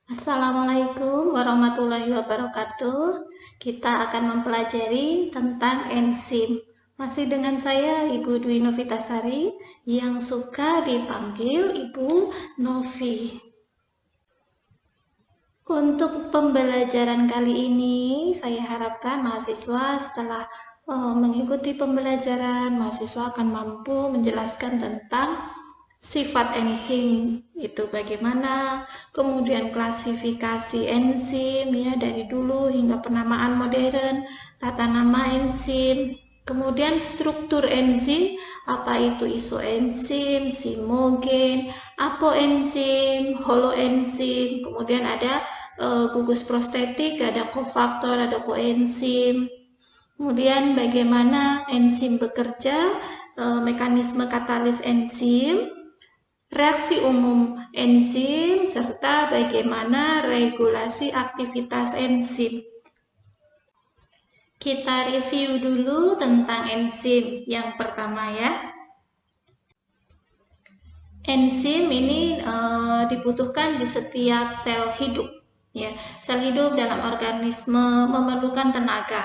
Assalamualaikum warahmatullahi wabarakatuh. Kita akan mempelajari tentang enzim. Masih dengan saya Ibu Dwi Novitasari yang suka dipanggil Ibu Novi. Untuk pembelajaran kali ini, saya harapkan mahasiswa setelah mengikuti pembelajaran, mahasiswa akan mampu menjelaskan tentang sifat enzim itu bagaimana, kemudian klasifikasi enzim ya dari dulu hingga penamaan modern, tata nama enzim, kemudian struktur enzim, apa itu isoenzim, simogen, apoenzim, holoenzim, kemudian ada gugus prostetik, ada kofaktor, ada koenzim. Kemudian bagaimana enzim bekerja, mekanisme katalis enzim, reaksi umum enzim, serta bagaimana regulasi aktivitas enzim. Kita review dulu tentang enzim yang pertama ya. Enzim ini dibutuhkan di setiap sel hidup. Ya, sel hidup dalam organisme memerlukan tenaga.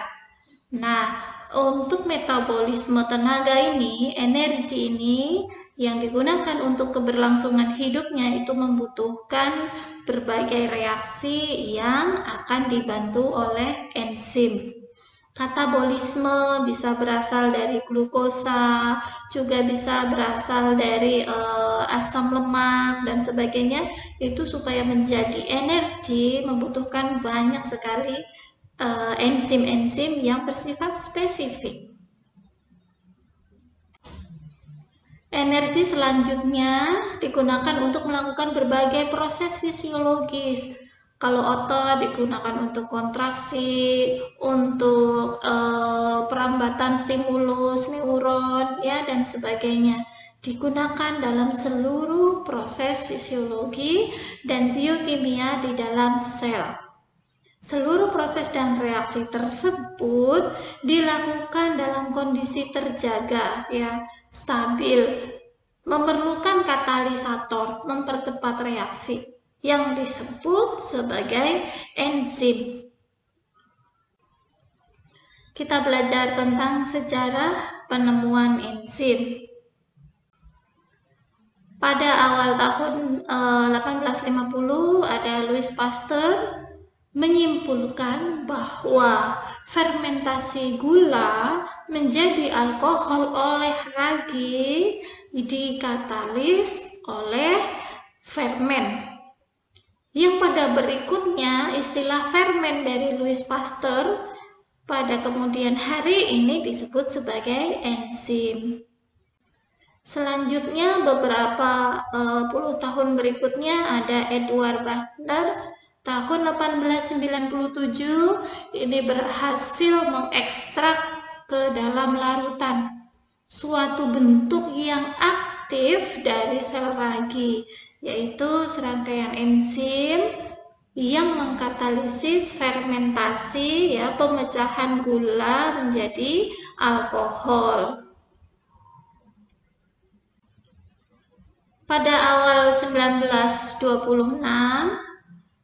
Nah, untuk metabolisme tenaga ini, energi ini yang digunakan untuk keberlangsungan hidupnya itu membutuhkan berbagai reaksi yang akan dibantu oleh enzim. Katabolisme bisa berasal dari glukosa, juga bisa berasal dari asam lemak dan sebagainya. Itu supaya menjadi energi membutuhkan banyak sekali enzim-enzim yang bersifat spesifik. Energi selanjutnya digunakan untuk melakukan berbagai proses fisiologis. Kalau otot digunakan untuk kontraksi, untuk perambatan stimulus neuron, ya dan sebagainya. Digunakan dalam seluruh proses fisiologi dan biokimia di dalam sel. Seluruh proses dan reaksi tersebut dilakukan dalam kondisi terjaga, ya, stabil, memerlukan katalisator, mempercepat reaksi yang disebut sebagai enzim. Kita belajar tentang sejarah penemuan enzim. Pada awal tahun 1850 ada Louis Pasteur menyimpulkan bahwa fermentasi gula menjadi alkohol oleh ragi dikatalis oleh fermen. Yang pada berikutnya istilah fermen dari Louis Pasteur pada kemudian hari ini disebut sebagai enzim. Selanjutnya beberapa puluh tahun berikutnya ada Edward Buckner tahun 1897 ini berhasil mengekstrak ke dalam larutan suatu bentuk yang aktif dari sel ragi, yaitu serangkaian enzim yang mengkatalisis fermentasi ya pemecahan gula menjadi alkohol. Pada awal 1926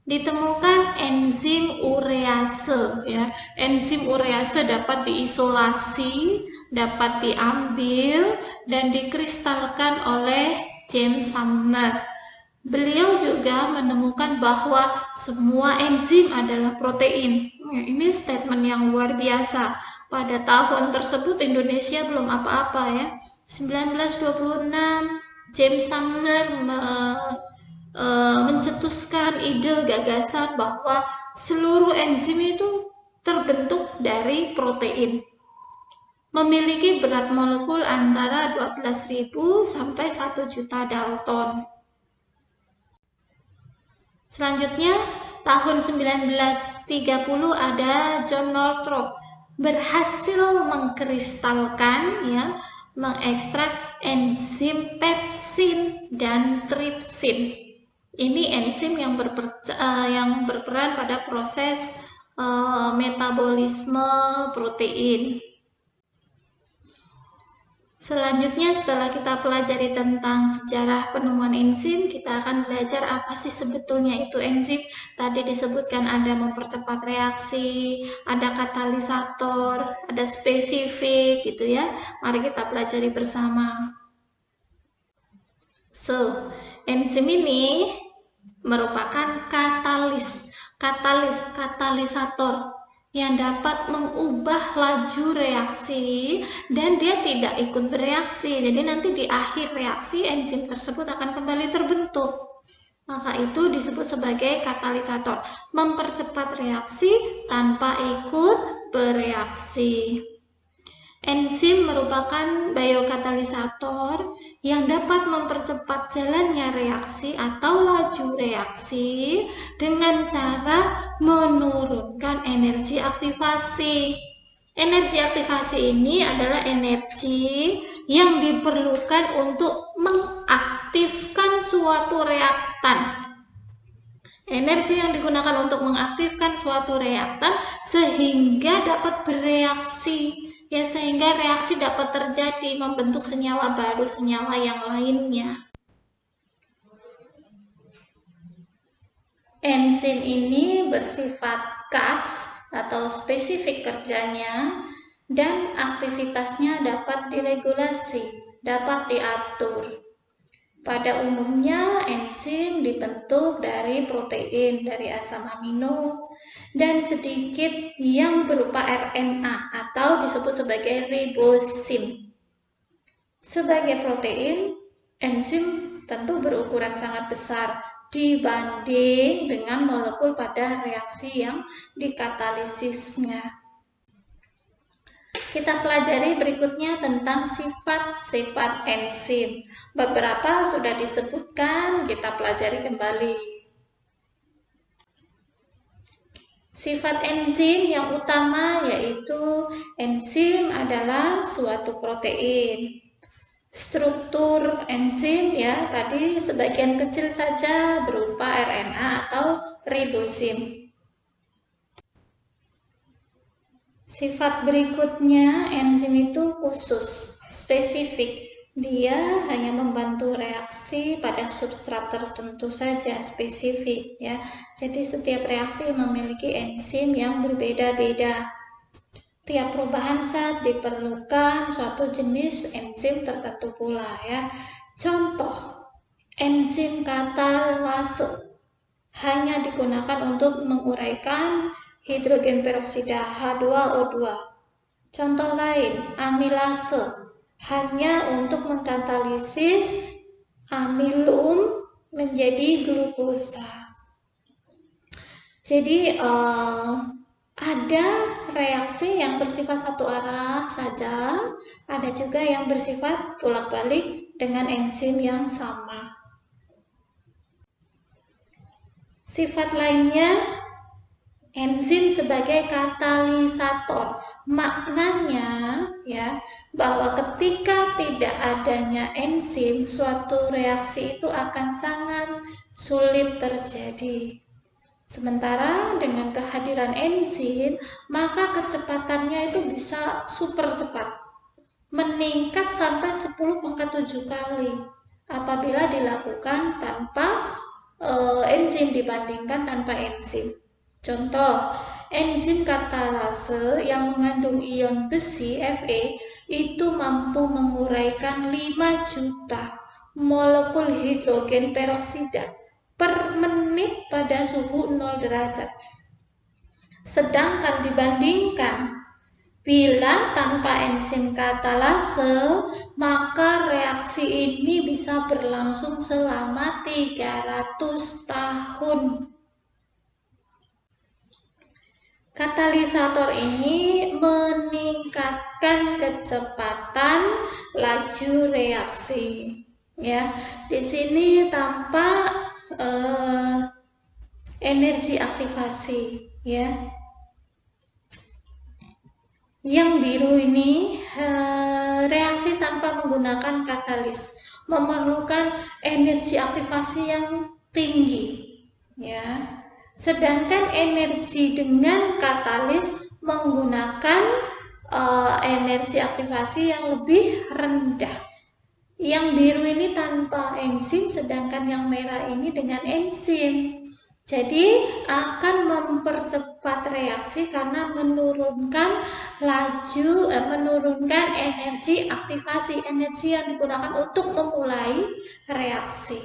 ditemukan enzim urease ya. Enzim urease dapat diisolasi, dapat diambil dan dikristalkan oleh James Sumner. Beliau juga menemukan bahwa semua enzim adalah protein. Ini statement yang luar biasa. Pada tahun tersebut Indonesia belum apa-apa ya. 1926 James Sumner mencetuskan ide gagasan bahwa seluruh enzim itu terbentuk dari protein. Memiliki berat molekul antara 12.000 sampai 1 juta Dalton. Selanjutnya, tahun 1930 ada John Northrop berhasil mengkristalkan ya, mengekstrak enzim pepsin dan tripsin. Ini enzim yang berperan pada proses metabolisme protein. Selanjutnya, setelah kita pelajari tentang sejarah penemuan enzim, kita akan belajar apa sih sebetulnya itu enzim. Tadi disebutkan ada mempercepat reaksi, ada katalisator, ada spesifik gitu ya. Mari kita pelajari bersama. So, enzim ini merupakan katalisator yang dapat mengubah laju reaksi dan dia tidak ikut bereaksi. Jadi nanti di akhir reaksi enzim tersebut akan kembali terbentuk. Maka itu disebut sebagai katalisator, mempercepat reaksi tanpa ikut bereaksi. Enzim merupakan biokatalisator yang dapat mempercepat jalannya reaksi atau laju reaksi dengan cara menurunkan energi aktivasi. Energi aktivasi ini adalah energi yang diperlukan untuk mengaktifkan suatu reaktan. Energi yang digunakan untuk mengaktifkan suatu reaktan sehingga dapat bereaksi. Ya, sehingga reaksi dapat terjadi, membentuk senyawa baru, senyawa yang lainnya. Enzim ini bersifat khas atau spesifik kerjanya dan aktivitasnya dapat diregulasi, dapat diatur. Pada umumnya enzim dibentuk dari protein, dari asam amino, dan sedikit yang berupa RNA atau disebut sebagai ribosim. Sebagai protein, enzim tentu berukuran sangat besar dibanding dengan molekul pada reaksi yang dikatalisisnya. Kita pelajari berikutnya tentang sifat-sifat enzim. Beberapa sudah disebutkan, kita pelajari kembali. Sifat enzim yang utama yaitu enzim adalah suatu protein. Struktur enzim ya tadi sebagian kecil saja berupa RNA atau ribosim. Sifat berikutnya, enzim itu khusus, spesifik. Dia hanya membantu reaksi pada substrat tertentu saja, spesifik ya. Jadi setiap reaksi memiliki enzim yang berbeda-beda. Tiap perubahan zat diperlukan suatu jenis enzim tertentu pula ya. Contoh, enzim katalase hanya digunakan untuk menguraikan hidrogen peroksida H2O2. Contoh lain, amilase hanya untuk mengkatalisis amilum menjadi glukosa. Jadi ada reaksi yang bersifat satu arah saja, ada juga yang bersifat bolak-balik dengan enzim yang sama. Sifat lainnya, enzim sebagai katalisator. Maknanya ya bahwa ketika tidak adanya enzim, suatu reaksi itu akan sangat sulit terjadi. Sementara dengan kehadiran enzim, maka kecepatannya itu bisa super cepat, meningkat sampai 10⁻⁷ kali apabila dilakukan tanpa enzim dibandingkan tanpa enzim. Contoh, enzim katalase yang mengandung ion besi Fe itu mampu menguraikan 5 juta molekul hidrogen peroksida per menit pada suhu 0 derajat. Sedangkan dibandingkan bila tanpa enzim katalase, maka reaksi ini bisa berlangsung selama 300 tahun. Katalisator ini meningkatkan kecepatan laju reaksi. Ya, di sini tampak energi aktivasi. Ya, yang biru ini reaksi tanpa menggunakan katalis, memerlukan energi aktivasi yang tinggi. Ya. Sedangkan energi dengan katalis menggunakan energi aktivasi yang lebih rendah. Yang biru ini tanpa enzim, sedangkan yang merah ini dengan enzim. Jadi akan mempercepat reaksi karena menurunkan menurunkan energi aktivasi, energi yang digunakan untuk memulai reaksi.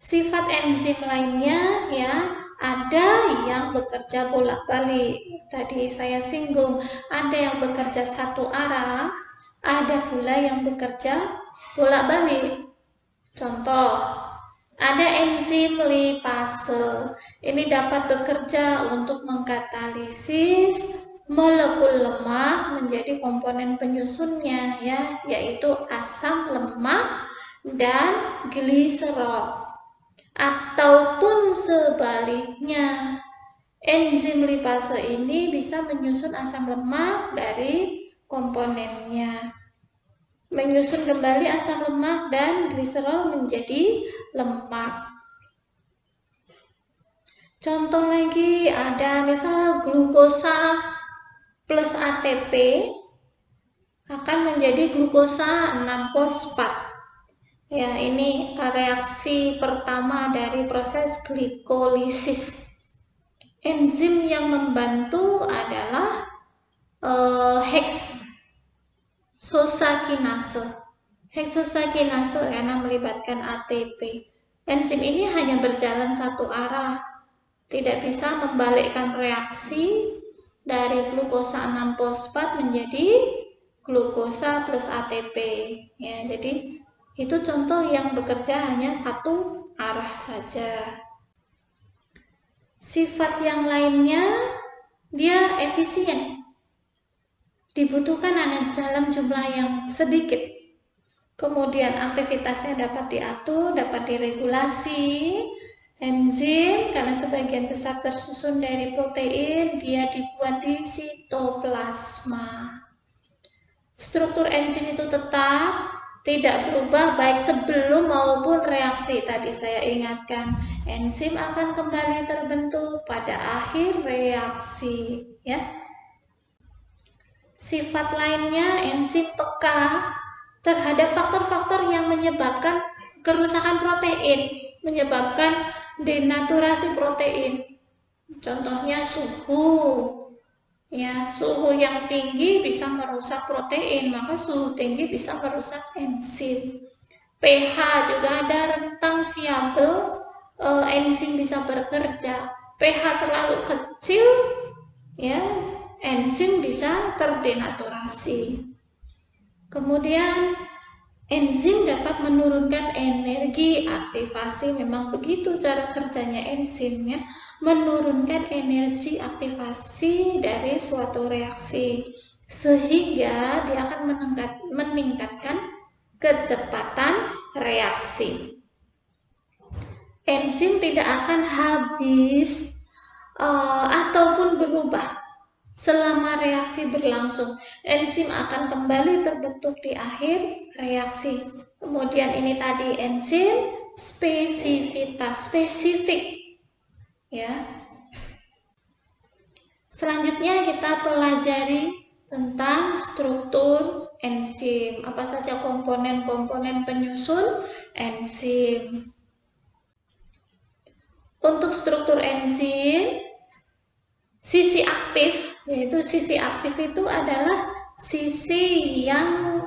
Sifat enzim lainnya ya, ada yang bekerja bolak-balik. Tadi saya singgung, ada yang bekerja satu arah, ada pula yang bekerja bolak-balik. Contoh, ada enzim lipase. Ini dapat bekerja untuk mengkatalisis molekul lemak menjadi komponen penyusunnya ya, yaitu asam lemak dan gliserol. Ataupun sebaliknya, enzim lipase ini bisa menyusun asam lemak dari komponennya, menyusun kembali asam lemak dan gliserol menjadi lemak. Contoh lagi ada misal glukosa plus ATP akan menjadi glukosa 6-fosfat. Ya, ini reaksi pertama dari proses glikolisis. Enzim yang membantu adalah heksosakinase. Heksosakinase karena melibatkan ATP. Enzim ini hanya berjalan satu arah, tidak bisa membalikkan reaksi dari glukosa 6-fosfat menjadi glukosa plus ATP. Ya, jadi itu contoh yang bekerja hanya satu arah saja. Sifat yang lainnya, dia efisien. Dibutuhkan dalam jumlah yang sedikit. Kemudian aktivitasnya dapat diatur, dapat diregulasi. Enzim, karena sebagian besar tersusun dari protein, dia dibuat di sitoplasma. Struktur enzim itu tetap tidak berubah baik sebelum maupun reaksi. Tadi saya ingatkan, enzim akan kembali terbentuk pada akhir reaksi ya. Sifat lainnya, enzim peka terhadap faktor-faktor yang menyebabkan kerusakan protein, menyebabkan denaturasi protein. Contohnya suhu. Ya, suhu yang tinggi bisa merusak protein, maka suhu tinggi bisa merusak enzim. pH juga ada rentang variabel enzim bisa bekerja. pH terlalu kecil, ya, enzim bisa terdenaturasi. Kemudian enzim dapat menurunkan energi aktivasi. Memang begitu cara kerjanya enzim ya, menurunkan energi aktivasi dari suatu reaksi sehingga dia akan meningkatkan kecepatan reaksi. Enzim tidak akan habis ataupun berubah selama reaksi berlangsung. Enzim akan kembali terbentuk di akhir reaksi. Kemudian ini tadi enzim spesifik ya. Selanjutnya kita pelajari tentang struktur enzim. Apa saja komponen-komponen penyusun enzim. Untuk struktur enzim, sisi aktif, yaitu sisi aktif itu adalah sisi yang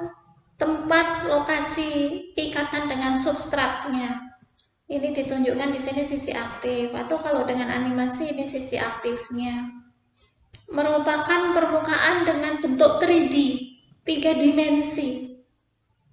tempat lokasi ikatan dengan substratnya. Ini ditunjukkan di sini sisi aktif, atau kalau dengan animasi ini sisi aktifnya. Merupakan permukaan dengan bentuk 3D, 3 dimensi,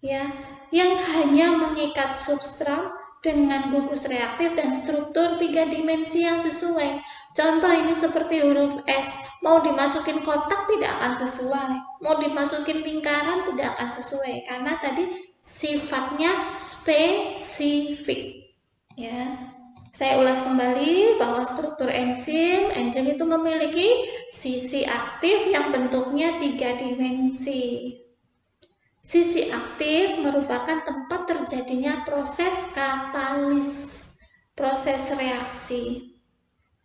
ya, yang hanya mengikat substrat dengan gugus reaktif dan struktur 3 dimensi yang sesuai. Contoh ini seperti huruf S, mau dimasukin kotak tidak akan sesuai, mau dimasukin lingkaran tidak akan sesuai, karena tadi sifatnya spesifik. Ya, saya ulas kembali bahwa struktur enzim itu memiliki sisi aktif yang bentuknya 3 dimensi. Sisi aktif merupakan tempat terjadinya proses katalis, proses reaksi.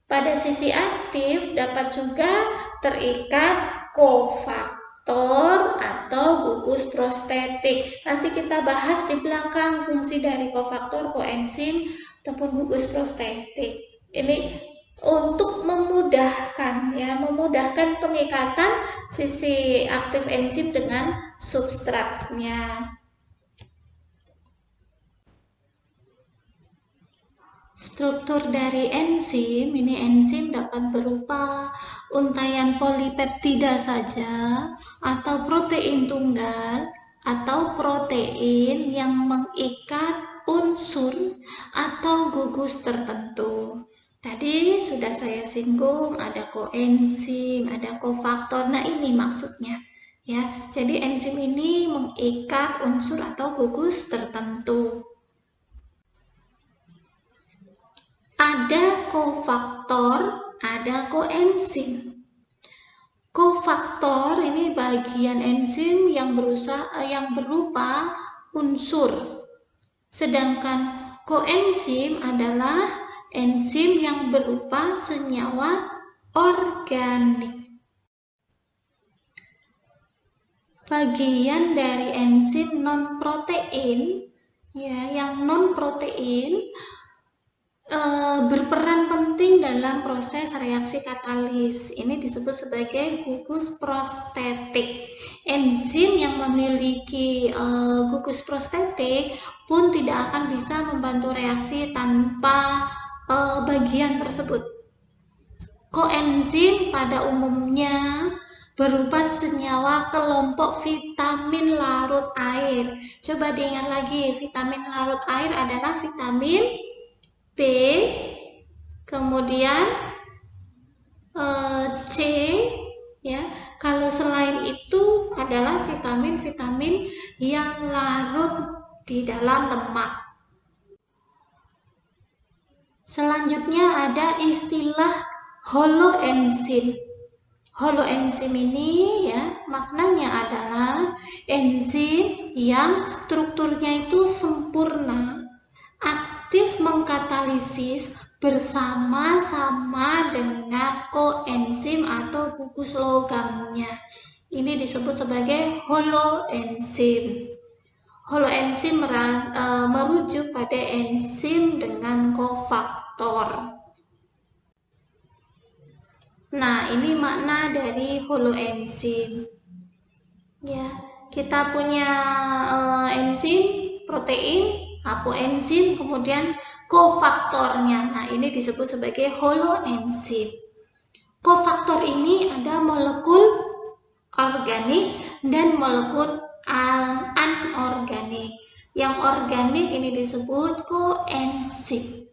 Pada sisi aktif dapat juga terikat kofaktor atau gugus prostetik. Nanti kita bahas di belakang fungsi dari kofaktor, koenzim, ataupun gugus prostetik. Ini untuk memudahkan ya, memudahkan pengikatan sisi aktif enzim dengan substratnya. Struktur dari enzim, ini enzim dapat berupa untaian polipeptida saja, atau protein tunggal, atau protein yang mengikat unsur atau gugus tertentu. Tadi sudah saya singgung, ada koenzim, ada kofaktor. Nah, ini maksudnya ya. Jadi enzim ini mengikat unsur atau gugus tertentu. Ada kofaktor, ada koenzim. Kofaktor ini bagian enzim yang berupa unsur. Sedangkan koenzim adalah enzim yang berupa senyawa organik. Bagian dari enzim non-protein ya, yang non-protein berperan penting dalam proses reaksi katalis. Ini disebut sebagai gugus prostetik. Enzim yang memiliki gugus prostetik pun tidak akan bisa membantu reaksi tanpa bagian tersebut. Koenzim pada umumnya berupa senyawa kelompok vitamin larut air. Coba diingat lagi, vitamin larut air adalah vitamin B, kemudian C, ya. Kalau selain itu adalah vitamin-vitamin yang larut di dalam lemak. Selanjutnya ada istilah holoenzim. Holoenzim ini ya, maknanya adalah enzim yang strukturnya itu sempurna, aktif mengkatalisis bersama-sama dengan koenzim atau gugus logamnya. Ini disebut sebagai holoenzim. Holoenzim merujuk pada enzim dengan kofaktor. Nah, ini makna dari holoenzim. Ya, kita punya enzim, protein, apoenzim, kemudian kofaktornya. Nah, ini disebut sebagai holoenzim. Kofaktor ini ada molekul organik dan molekul anorganik. Yang organik ini disebut koenzim.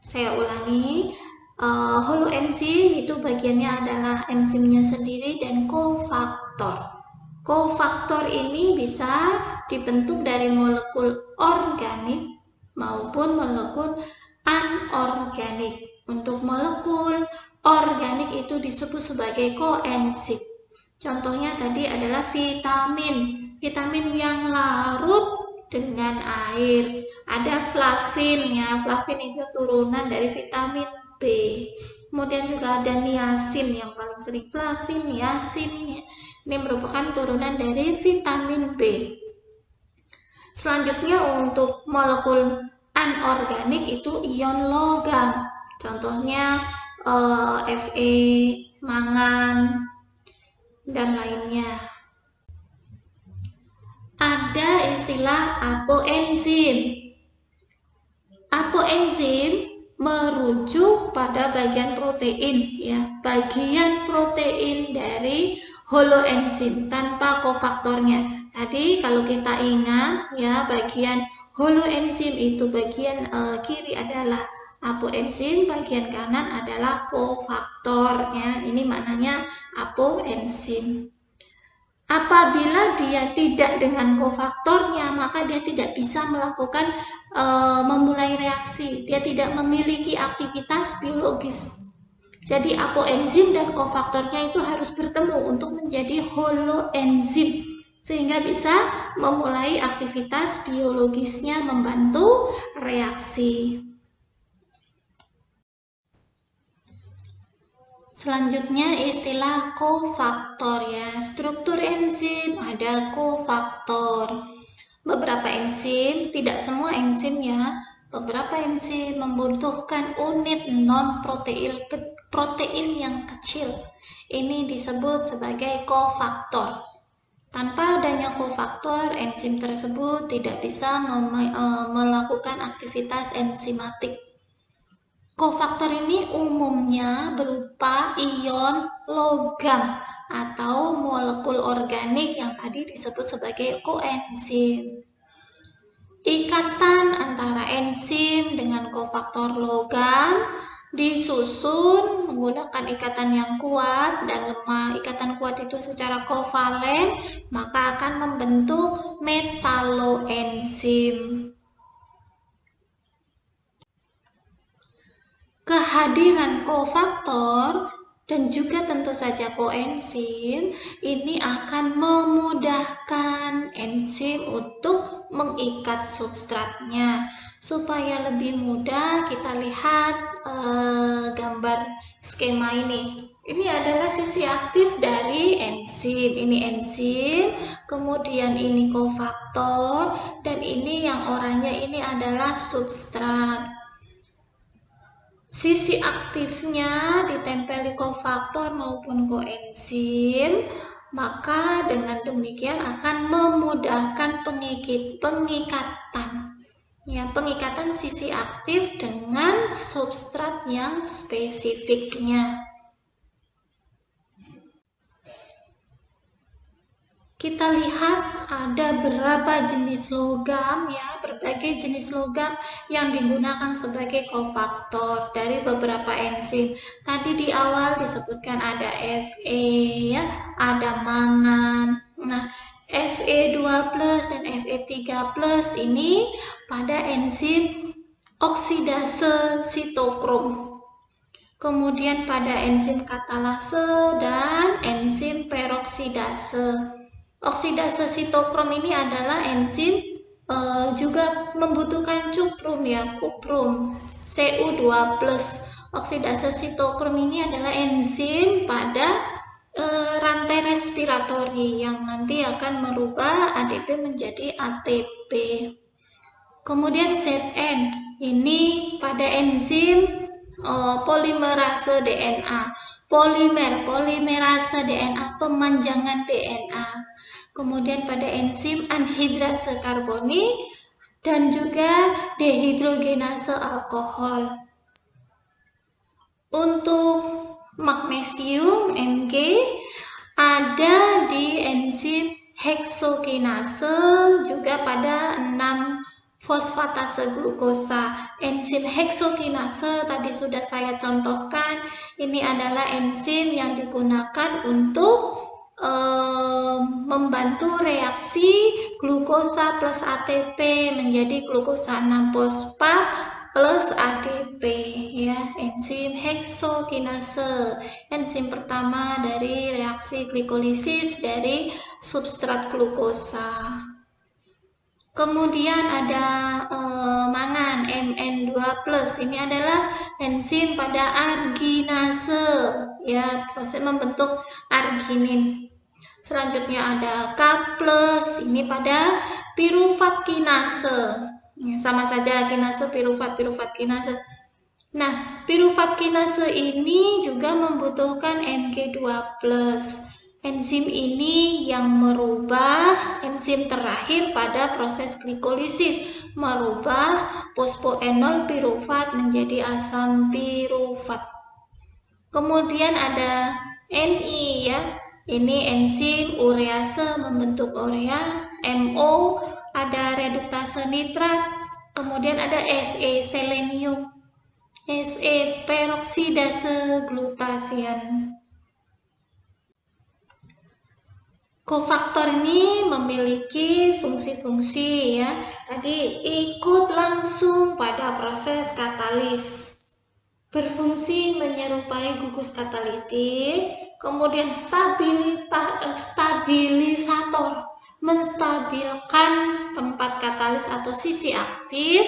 Saya ulangi, holoenzim itu bagiannya adalah enzimnya sendiri dan kofaktor. Kofaktor ini bisa dibentuk dari molekul organik maupun molekul anorganik. Untuk molekul organik itu disebut sebagai koenzim. Contohnya tadi adalah vitamin yang larut dengan air. Ada flavin ya, flavin itu turunan dari vitamin B. Kemudian juga ada niacin yang paling sering, flavin, niacin. Ini merupakan turunan dari vitamin B. Selanjutnya untuk molekul anorganik itu ion logam. Contohnya Fe, mangan, dan lainnya. Ada istilah apoenzim. Apoenzim merujuk pada bagian protein ya, bagian protein dari holoenzim tanpa kofaktornya. Tadi kalau kita ingat ya, bagian holoenzim itu bagian kiri adalah apoenzim, bagian kanan adalah kofaktor ya. Ini maknanya apoenzim. Apabila dia tidak dengan kofaktornya, maka dia tidak bisa melakukan memulai reaksi. Dia tidak memiliki aktivitas biologis. Jadi apoenzim dan kofaktornya itu harus bertemu untuk menjadi holoenzim, sehingga bisa memulai aktivitas biologisnya membantu reaksi. Selanjutnya istilah kofaktor ya. Struktur enzim ada kofaktor. Beberapa enzim, tidak semua enzim ya. Beberapa enzim membutuhkan unit non-protein yang kecil. Ini disebut sebagai kofaktor. Tanpa adanya kofaktor, enzim tersebut tidak bisa melakukan aktivitas enzimatik. Kofaktor ini umumnya berupa ion logam atau molekul organik yang tadi disebut sebagai koenzim. Ikatan antara enzim dengan kofaktor logam disusun menggunakan ikatan yang kuat dan lemah. Ikatan kuat itu secara kovalen, maka akan membentuk metaloenzim. Kehadiran kofaktor dan juga tentu saja koenzim ini akan memudahkan enzim untuk mengikat substratnya. Supaya lebih mudah kita lihat gambar skema ini. Ini adalah sisi aktif dari enzim. Ini enzim, kemudian ini kofaktor, dan ini yang oranye ini adalah substrat. Sisi aktifnya ditempeli kofaktor maupun koenzim, maka dengan demikian akan memudahkan pengikatan. Ya, pengikatan sisi aktif dengan substrat yang spesifiknya. Kita lihat ada berapa jenis logam ya, berbagai jenis logam yang digunakan sebagai kofaktor dari beberapa enzim. Tadi di awal disebutkan ada Fe ya, ada mangan. Nah, Fe2+ dan Fe3+ ini pada enzim oksidase sitokrom. Kemudian pada enzim katalase dan enzim peroksidase. Oksidase sitokrom ini adalah enzim juga membutuhkan cuprum ya, kuprum, Cu2+. Oksidase sitokrom ini adalah enzim pada rantai respiratori yang nanti akan merubah ADP menjadi ATP. Kemudian Zn ini pada enzim polimerase DNA. Polimerase DNA, pemanjangan DNA. Kemudian pada enzim anhidrase karbonik dan juga dehidrogenase alkohol. Untuk magnesium Mg ada di enzim heksokinase, juga pada 6 fosfatase glukosa. Enzim heksokinase tadi sudah saya contohkan, ini adalah enzim yang digunakan untuk membantu reaksi glukosa plus ATP menjadi glukosa 6-fosfat plus ADP ya, enzim heksokinase, enzim pertama dari reaksi glikolisis dari substrat glukosa. Kemudian ada mangan Mn2+, ini adalah enzim pada arginase ya, proses membentuk arginin. Selanjutnya ada K+, ini pada pirufat kinase. Sama saja kinase, pirufat kinase. Nah, pirufat kinase ini juga membutuhkan Mg2+. Enzim ini yang merubah enzim terakhir pada proses glikolisis, merubah fosfoenol pirufat menjadi asam pirufat. Kemudian ada Ni ya. Ini enzim urease membentuk urea, MO, ada reduktase nitrat, kemudian ada Se, selenium, Se, peroksidase glutasian. Kofaktor ini memiliki fungsi-fungsi ya. Tadi ikut langsung pada proses katalis. Berfungsi menyerupai gugus katalitik, kemudian stabilisator, menstabilkan tempat katalis atau sisi aktif,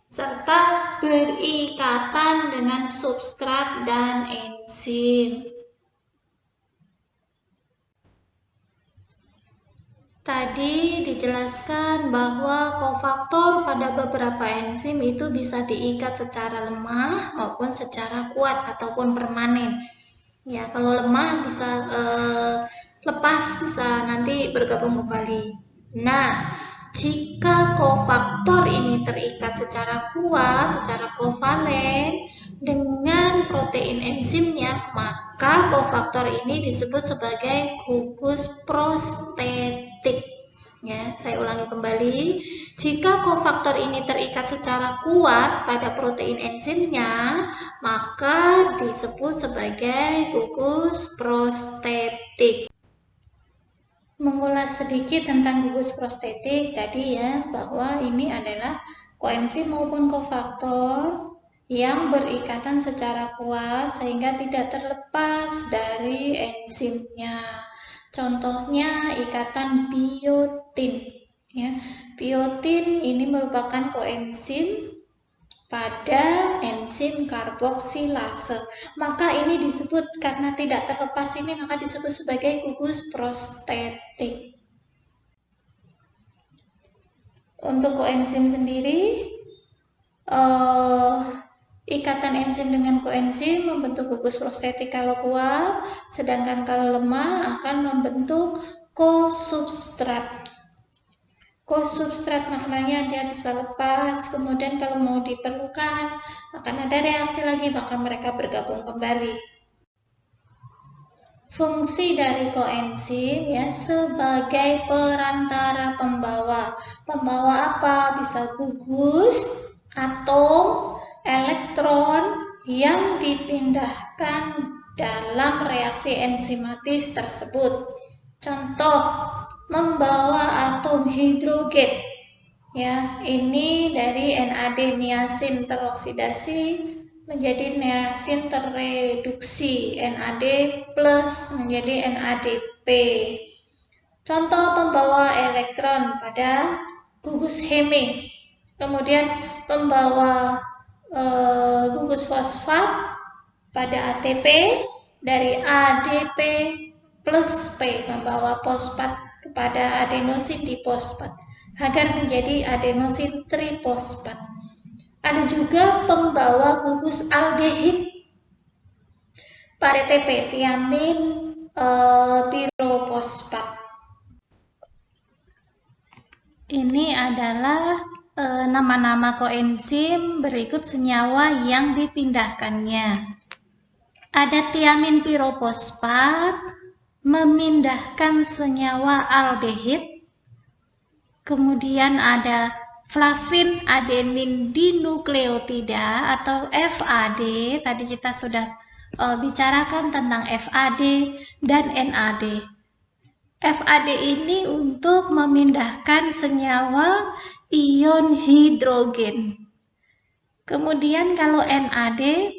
serta berikatan dengan substrat dan enzim. Tadi dijelaskan bahwa kofaktor pada beberapa enzim itu bisa diikat secara lemah maupun secara kuat ataupun permanen. Ya, kalau lemah bisa lepas, bisa nanti bergabung kembali. Nah, jika kofaktor ini terikat secara kuat, secara kovalen dengan protein enzimnya, maka kofaktor ini disebut sebagai gugus prostetik. Ya, saya ulangi kembali. Jika kofaktor ini terikat secara kuat pada protein enzimnya, maka disebut sebagai gugus prostetik. Mengulas sedikit tentang gugus prostetik tadi ya, bahwa ini adalah koenzim maupun kofaktor yang berikatan secara kuat sehingga tidak terlepas dari enzimnya. Contohnya ikatan biotin. Ya, biotin ini merupakan koenzim pada enzim karboksilase. Maka ini disebut, karena tidak terlepas ini, maka disebut sebagai gugus prostetik. Untuk koenzim sendiri, ikatan enzim dengan koenzim membentuk gugus prostetik kalau kuat, sedangkan kalau lemah akan membentuk kosubstrat. Kosubstrat maknanya dia bisa lepas, kemudian kalau mau diperlukan akan ada reaksi lagi, maka mereka bergabung kembali. Fungsi dari koenzim ya sebagai perantara pembawa. Pembawa apa? Bisa gugus, atom, elektron yang dipindahkan dalam reaksi enzimatis tersebut. Contoh, membawa atom hidrogen. Ya, ini dari NAD niacin teroksidasi menjadi niacin terreduksi, NAD plus menjadi NADP. Contoh pembawa elektron pada gugus heme. Kemudian pembawa gugus fosfat pada ATP dari ADP plus P, membawa fosfat kepada adenosin difosfat agar menjadi adenosin trifosfat. Ada juga pembawa gugus aldehid pada ATP, tiamin pirofosfat. Ini adalah nama-nama koenzim, berikut senyawa yang dipindahkannya. Ada tiamin pirofosfat memindahkan senyawa aldehid. Kemudian ada flavin adenin dinukleotida atau FAD. Tadi kita sudah bicarakan tentang FAD dan NAD. FAD ini untuk memindahkan senyawa ion hidrogen. Kemudian kalau NAD,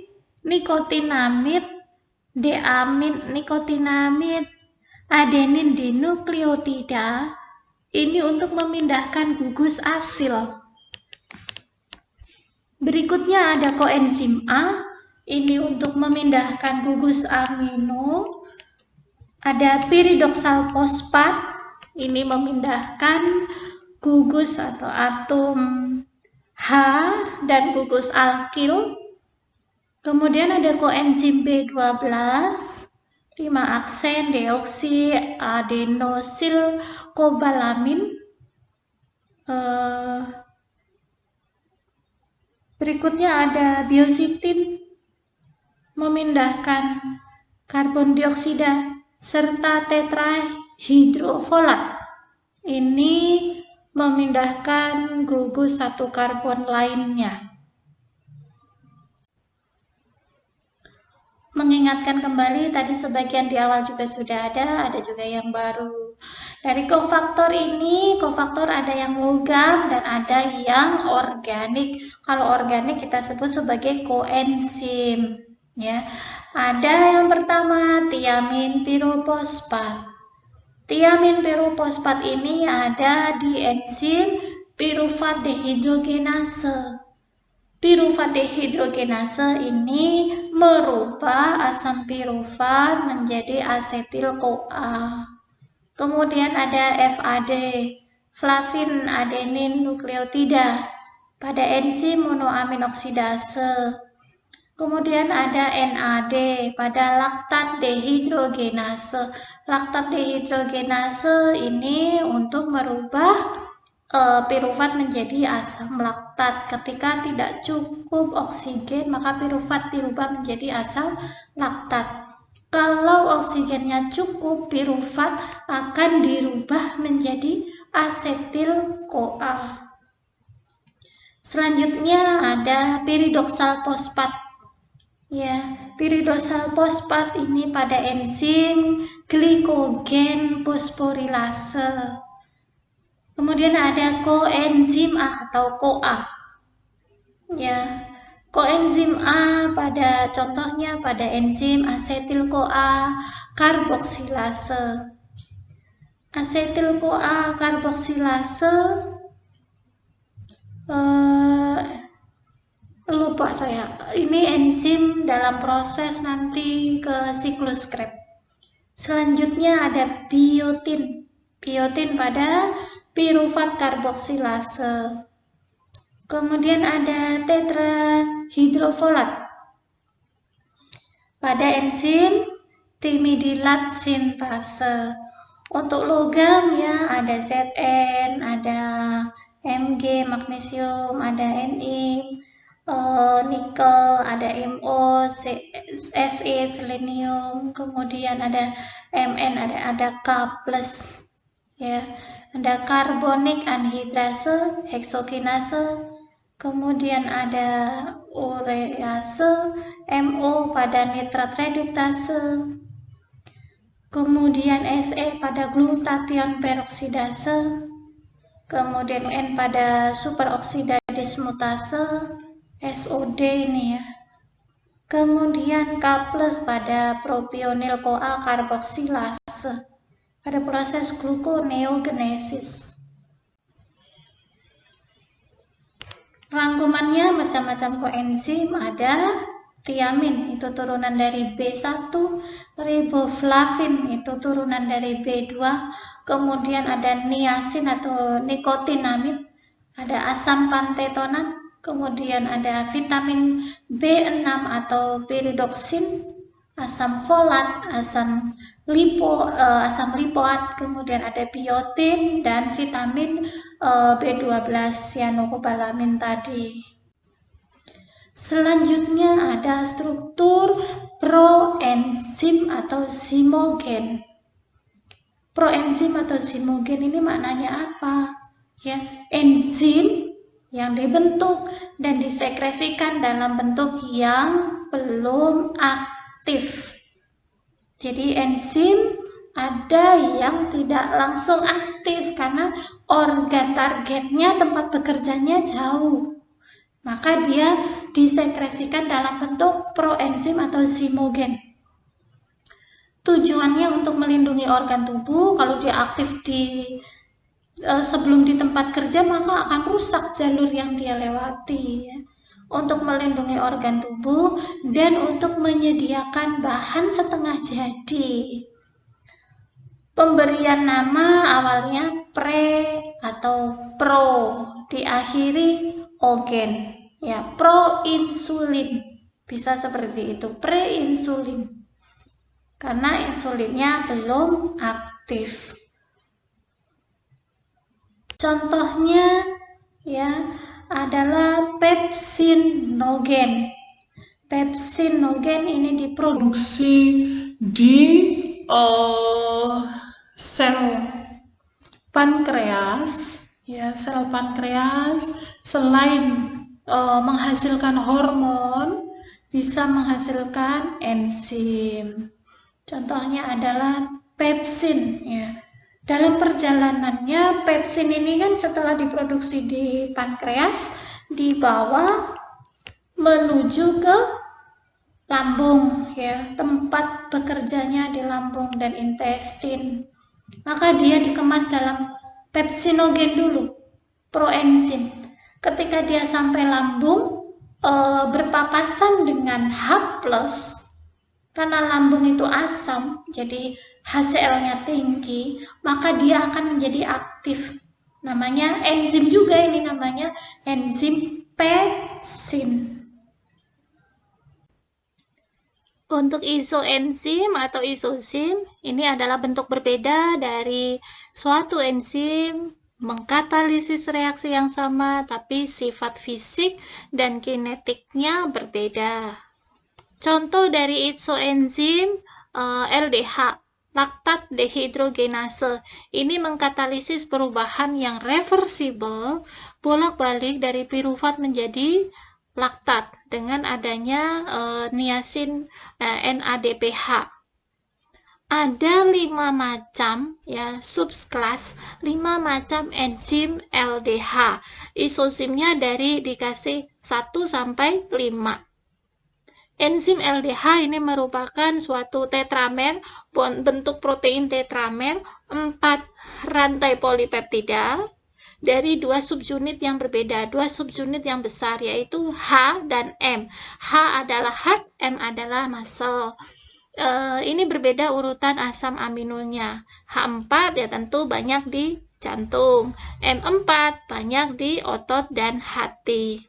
nikotinamid, deamin nikotinamid, adenin dinukleotida, ini untuk memindahkan gugus asil. Berikutnya ada koenzim A, ini untuk memindahkan gugus amino. Ada piridoksal fosfat, ini memindahkan gugus atau atom H dan gugus alkil. Kemudian ada koenzim B12, 5 aksen deoksi adenosil kobalamin. Berikutnya ada biosiptin, memindahkan karbon dioksida serta tetrahidrofolat. Ini memindahkan gugus satu karbon lainnya. Mengingatkan kembali, tadi sebagian di awal juga sudah ada juga yang baru. Dari kofaktor ini, kofaktor ada yang logam dan ada yang organik. Kalau organik kita sebut sebagai koenzim. Ya, ada yang pertama tiamin pirofosfat. Tiamin pirofosfat ini ada di enzim pirufat dehidrogenase. Pirufat dehidrogenase ini merubah asam pirufat menjadi asetil-CoA. Kemudian ada FAD, flavin adenin nukleotida, pada enzim monoamin oksidase. Kemudian ada NAD pada laktat dehidrogenase. Laktat dehidrogenase ini untuk merubah pirufat menjadi asam laktat. Ketika tidak cukup oksigen, maka pirufat dirubah menjadi asam laktat. Kalau oksigennya cukup, pirufat akan dirubah menjadi asetil-CoA. Selanjutnya ada piridoksal fosfat. Ya, piridoksal fosfat ini pada enzim glikogen fosforilase. Kemudian ada koenzim A atau CoA. Ya, koenzim A pada contohnya pada enzim asetil-CoA karboksilase. Asetil-CoA karboksilase lupa saya. Ini enzim dalam proses nanti ke siklus Krebs. Selanjutnya ada biotin. Biotin pada pirufat karboksilase. Kemudian ada tetrahidrofolat pada enzim timidilat sintase. Untuk logam ya ada Zn, ada Mg magnesium, ada Ni, nikel, ada Mo, Se, selenium, kemudian ada Mn, ada K+, ya, ada karbonik anhidrase, heksokinase, kemudian ada urease, Mo pada nitrat reduktase, kemudian Se pada glutathione peroksidase, kemudian N pada superoksida dismutase, SOD ini ya. Kemudian K+ pada propionil CoA karboksilase pada proses gluconeogenesis. Rangkumannya macam-macam koenzim, ada tiamin, itu turunan dari B1, riboflavin, itu turunan dari B2, kemudian ada niacin atau nikotinamid, ada asam pantotenat, kemudian ada vitamin B6 atau piridoksin, asam folat, asam lipoat, kemudian ada biotin dan vitamin B12 cyanokobalamin tadi. Selanjutnya ada struktur proenzim atau zimogen. Proenzim atau zimogen ini maknanya apa? Ya, enzim yang dibentuk dan disekresikan dalam bentuk yang belum aktif. Jadi enzim ada yang tidak langsung aktif karena organ targetnya, tempat bekerjanya jauh. Maka dia disekresikan dalam bentuk proenzim atau zimogen. Tujuannya untuk melindungi organ tubuh. Kalau dia aktif sebelum di tempat kerja, maka akan rusak jalur yang dia lewati ya. Untuk melindungi organ tubuh dan untuk menyediakan bahan setengah jadi. Pemberian nama awalnya pre atau pro, diakhiri ogen ya, proinsulin, bisa seperti itu, preinsulin, karena insulinnya belum aktif. Contohnya ya adalah pepsinogen. Pepsinogen ini diproduksi di sel pankreas ya. Sel pankreas selain menghasilkan hormon, bisa menghasilkan enzim. Contohnya adalah pepsin ya. Dalam perjalanannya, pepsin ini kan setelah diproduksi di pankreas, dibawa menuju ke lambung ya, tempat bekerjanya di lambung dan intestin. Maka dia dikemas dalam pepsinogen dulu, proenzim. Ketika dia sampai lambung, berpapasan dengan H+, karena lambung itu asam, jadi HCl-nya tinggi, maka dia akan menjadi aktif. Namanya enzim juga, ini namanya enzim pepsin. Untuk isoenzim atau isosim, ini adalah bentuk berbeda dari suatu enzim mengkatalisis reaksi yang sama, tapi sifat fisik dan kinetiknya berbeda. Contoh dari isoenzim LDH, laktat dehidrogenase. Ini mengkatalisis perubahan yang reversibel bolak-balik dari pirufat menjadi laktat dengan adanya niacin NADPH. Ada 5 macam ya subkelas, 5 macam enzim LDH. Isosimnya dari dikasih 1 sampai 5. Enzim LDH ini merupakan suatu tetramer, bentuk protein tetramer, 4 rantai polipeptida dari 2 subunit yang berbeda, 2 subunit yang besar, yaitu H dan M. H adalah heart, M adalah muscle. Ini berbeda urutan asam aminonya. H4 ya tentu banyak di jantung, M4 banyak di otot dan hati.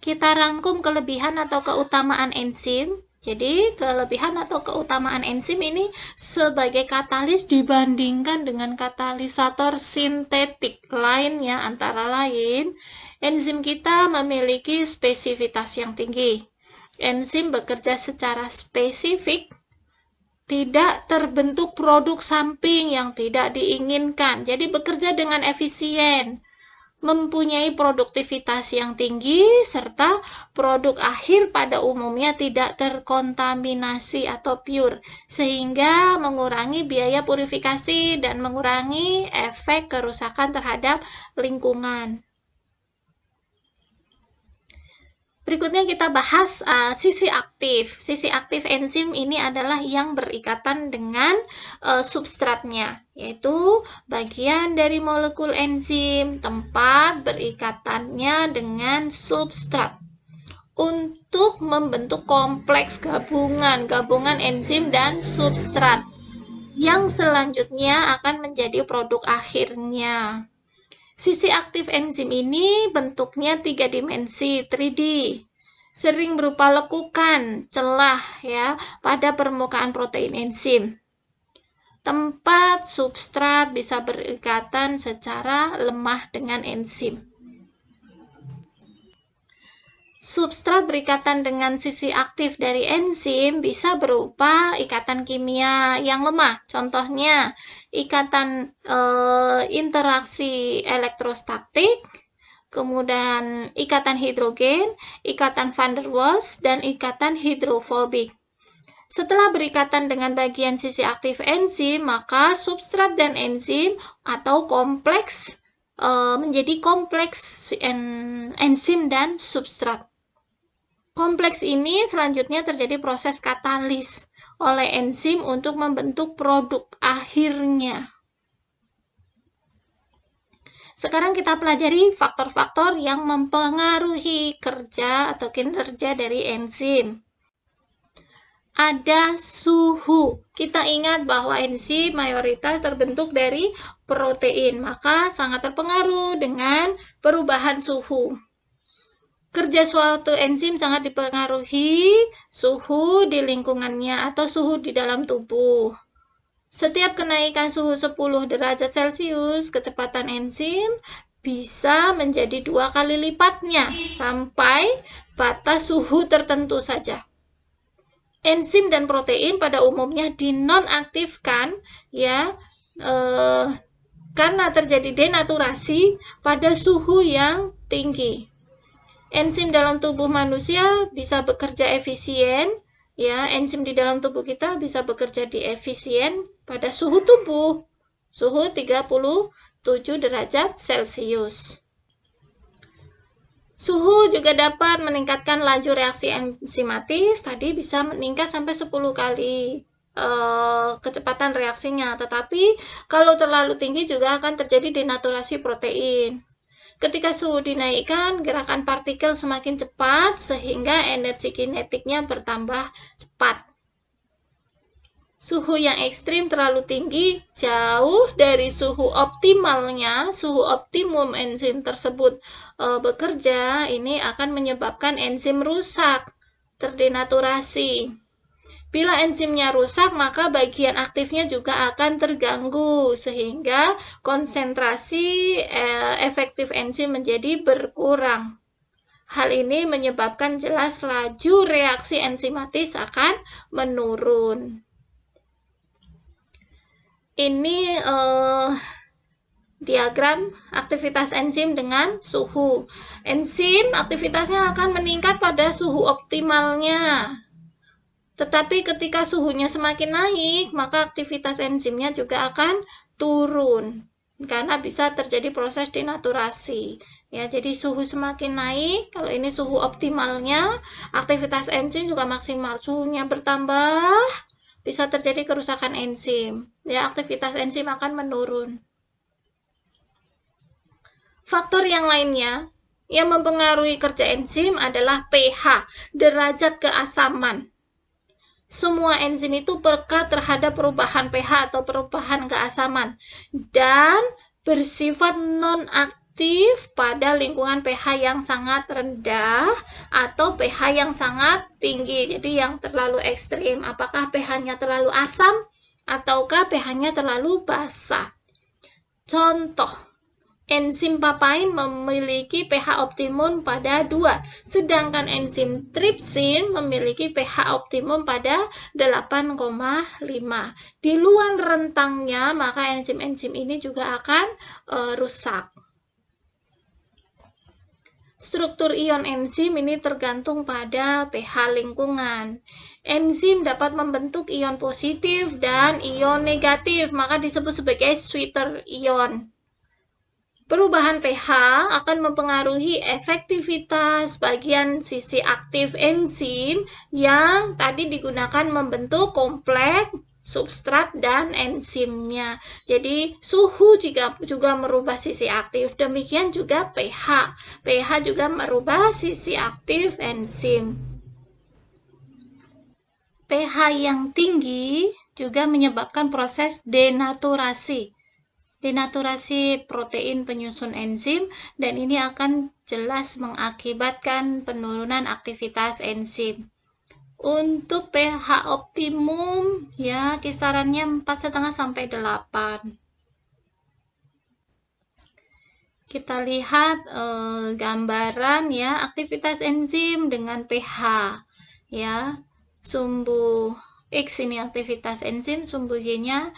Kita rangkum kelebihan atau keutamaan enzim. Jadi, kelebihan atau keutamaan enzim ini sebagai katalis dibandingkan dengan katalisator sintetik lainnya, antara lain, enzim kita memiliki spesifitas yang tinggi. Enzim bekerja secara spesifik, tidak terbentuk produk samping yang tidak diinginkan. Jadi, bekerja dengan efisien, mempunyai produktivitas yang tinggi, serta produk akhir pada umumnya tidak terkontaminasi atau pure, sehingga mengurangi biaya purifikasi dan mengurangi efek kerusakan terhadap lingkungan. Berikutnya kita bahas sisi aktif. Sisi aktif enzim ini adalah yang berikatan dengan substratnya, yaitu bagian dari molekul enzim, tempat berikatannya dengan substrat untuk membentuk kompleks gabungan enzim dan substrat yang selanjutnya akan menjadi produk akhirnya. Sisi aktif enzim ini bentuknya 3 dimensi, 3D. Sering berupa lekukan, celah ya pada permukaan protein enzim. Tempat substrat bisa berikatan secara lemah dengan enzim. Substrat berikatan dengan sisi aktif dari enzim bisa berupa ikatan kimia yang lemah. Contohnya, ikatan interaksi elektrostatik, kemudian ikatan hidrogen, ikatan van der Waals, dan ikatan hidrofobik. Setelah berikatan dengan bagian sisi aktif enzim, maka substrat dan enzim atau kompleks menjadi kompleks enzim dan substrat. Kompleks ini selanjutnya terjadi proses katalis oleh enzim untuk membentuk produk akhirnya. Sekarang kita pelajari faktor-faktor yang mempengaruhi kerja atau kinerja dari enzim. Ada suhu. Kita ingat bahwa enzim mayoritas terbentuk dari protein, maka sangat terpengaruh dengan perubahan suhu. Kerja suatu enzim sangat dipengaruhi suhu di lingkungannya atau suhu di dalam tubuh. Setiap kenaikan suhu 10 derajat Celcius, kecepatan enzim bisa menjadi 2 kali lipatnya sampai batas suhu tertentu saja. Enzim dan protein pada umumnya dinonaktifkan ya karena terjadi denaturasi pada suhu yang tinggi. Enzim dalam tubuh manusia bisa bekerja efisien, ya, enzim di dalam tubuh kita bisa bekerja di efisien pada suhu tubuh, suhu 37 derajat Celcius. Suhu juga dapat meningkatkan laju reaksi enzimatis, tadi bisa meningkat sampai 10 kali kecepatan reaksinya, tetapi kalau terlalu tinggi juga akan terjadi denaturasi protein. Ketika suhu dinaikkan, gerakan partikel semakin cepat sehingga energi kinetiknya bertambah cepat. Suhu yang ekstrim terlalu tinggi, jauh dari suhu optimalnya, suhu optimum enzim tersebut bekerja, ini akan menyebabkan enzim rusak, terdenaturasi. Bila enzimnya rusak, maka bagian aktifnya juga akan terganggu, sehingga konsentrasi efektif enzim menjadi berkurang. Hal ini menyebabkan jelas laju reaksi enzimatis akan menurun. Ini diagram aktivitas enzim dengan suhu. Enzim aktivitasnya akan meningkat pada suhu optimalnya. Tetapi ketika suhunya semakin naik, maka aktivitas enzimnya juga akan turun. Karena bisa terjadi proses denaturasi. Ya, jadi suhu semakin naik, kalau ini suhu optimalnya, aktivitas enzim juga maksimal. Suhunya bertambah, bisa terjadi kerusakan enzim. Ya, aktivitas enzim akan menurun. Faktor yang lainnya yang mempengaruhi kerja enzim adalah pH, derajat keasaman. Semua enzim itu peka terhadap perubahan pH atau perubahan keasaman dan bersifat non-aktif pada lingkungan pH yang sangat rendah atau pH yang sangat tinggi. Jadi yang terlalu ekstrim, apakah pH-nya terlalu asam ataukah pH-nya terlalu basa. Contoh, enzim papain memiliki pH optimum pada 2, sedangkan enzim tripsin memiliki pH optimum pada 8,5. Di luar rentangnya, maka enzim-enzim ini juga akan rusak. Struktur ion enzim ini tergantung pada pH lingkungan. Enzim dapat membentuk ion positif dan ion negatif, maka disebut sebagai sweeter ion. Perubahan pH akan mempengaruhi efektivitas bagian sisi aktif enzim yang tadi digunakan membentuk kompleks substrat dan enzimnya. Jadi suhu juga merubah sisi aktif, demikian juga pH. pH juga merubah sisi aktif enzim. pH yang tinggi juga menyebabkan proses denaturasi. Denaturasi protein penyusun enzim, dan ini akan jelas mengakibatkan penurunan aktivitas enzim. Untuk pH optimum ya kisarannya 4,5 sampai 8. Kita lihat gambaran ya aktivitas enzim dengan pH ya. Sumbu X ini aktivitas enzim, sumbu Y-nya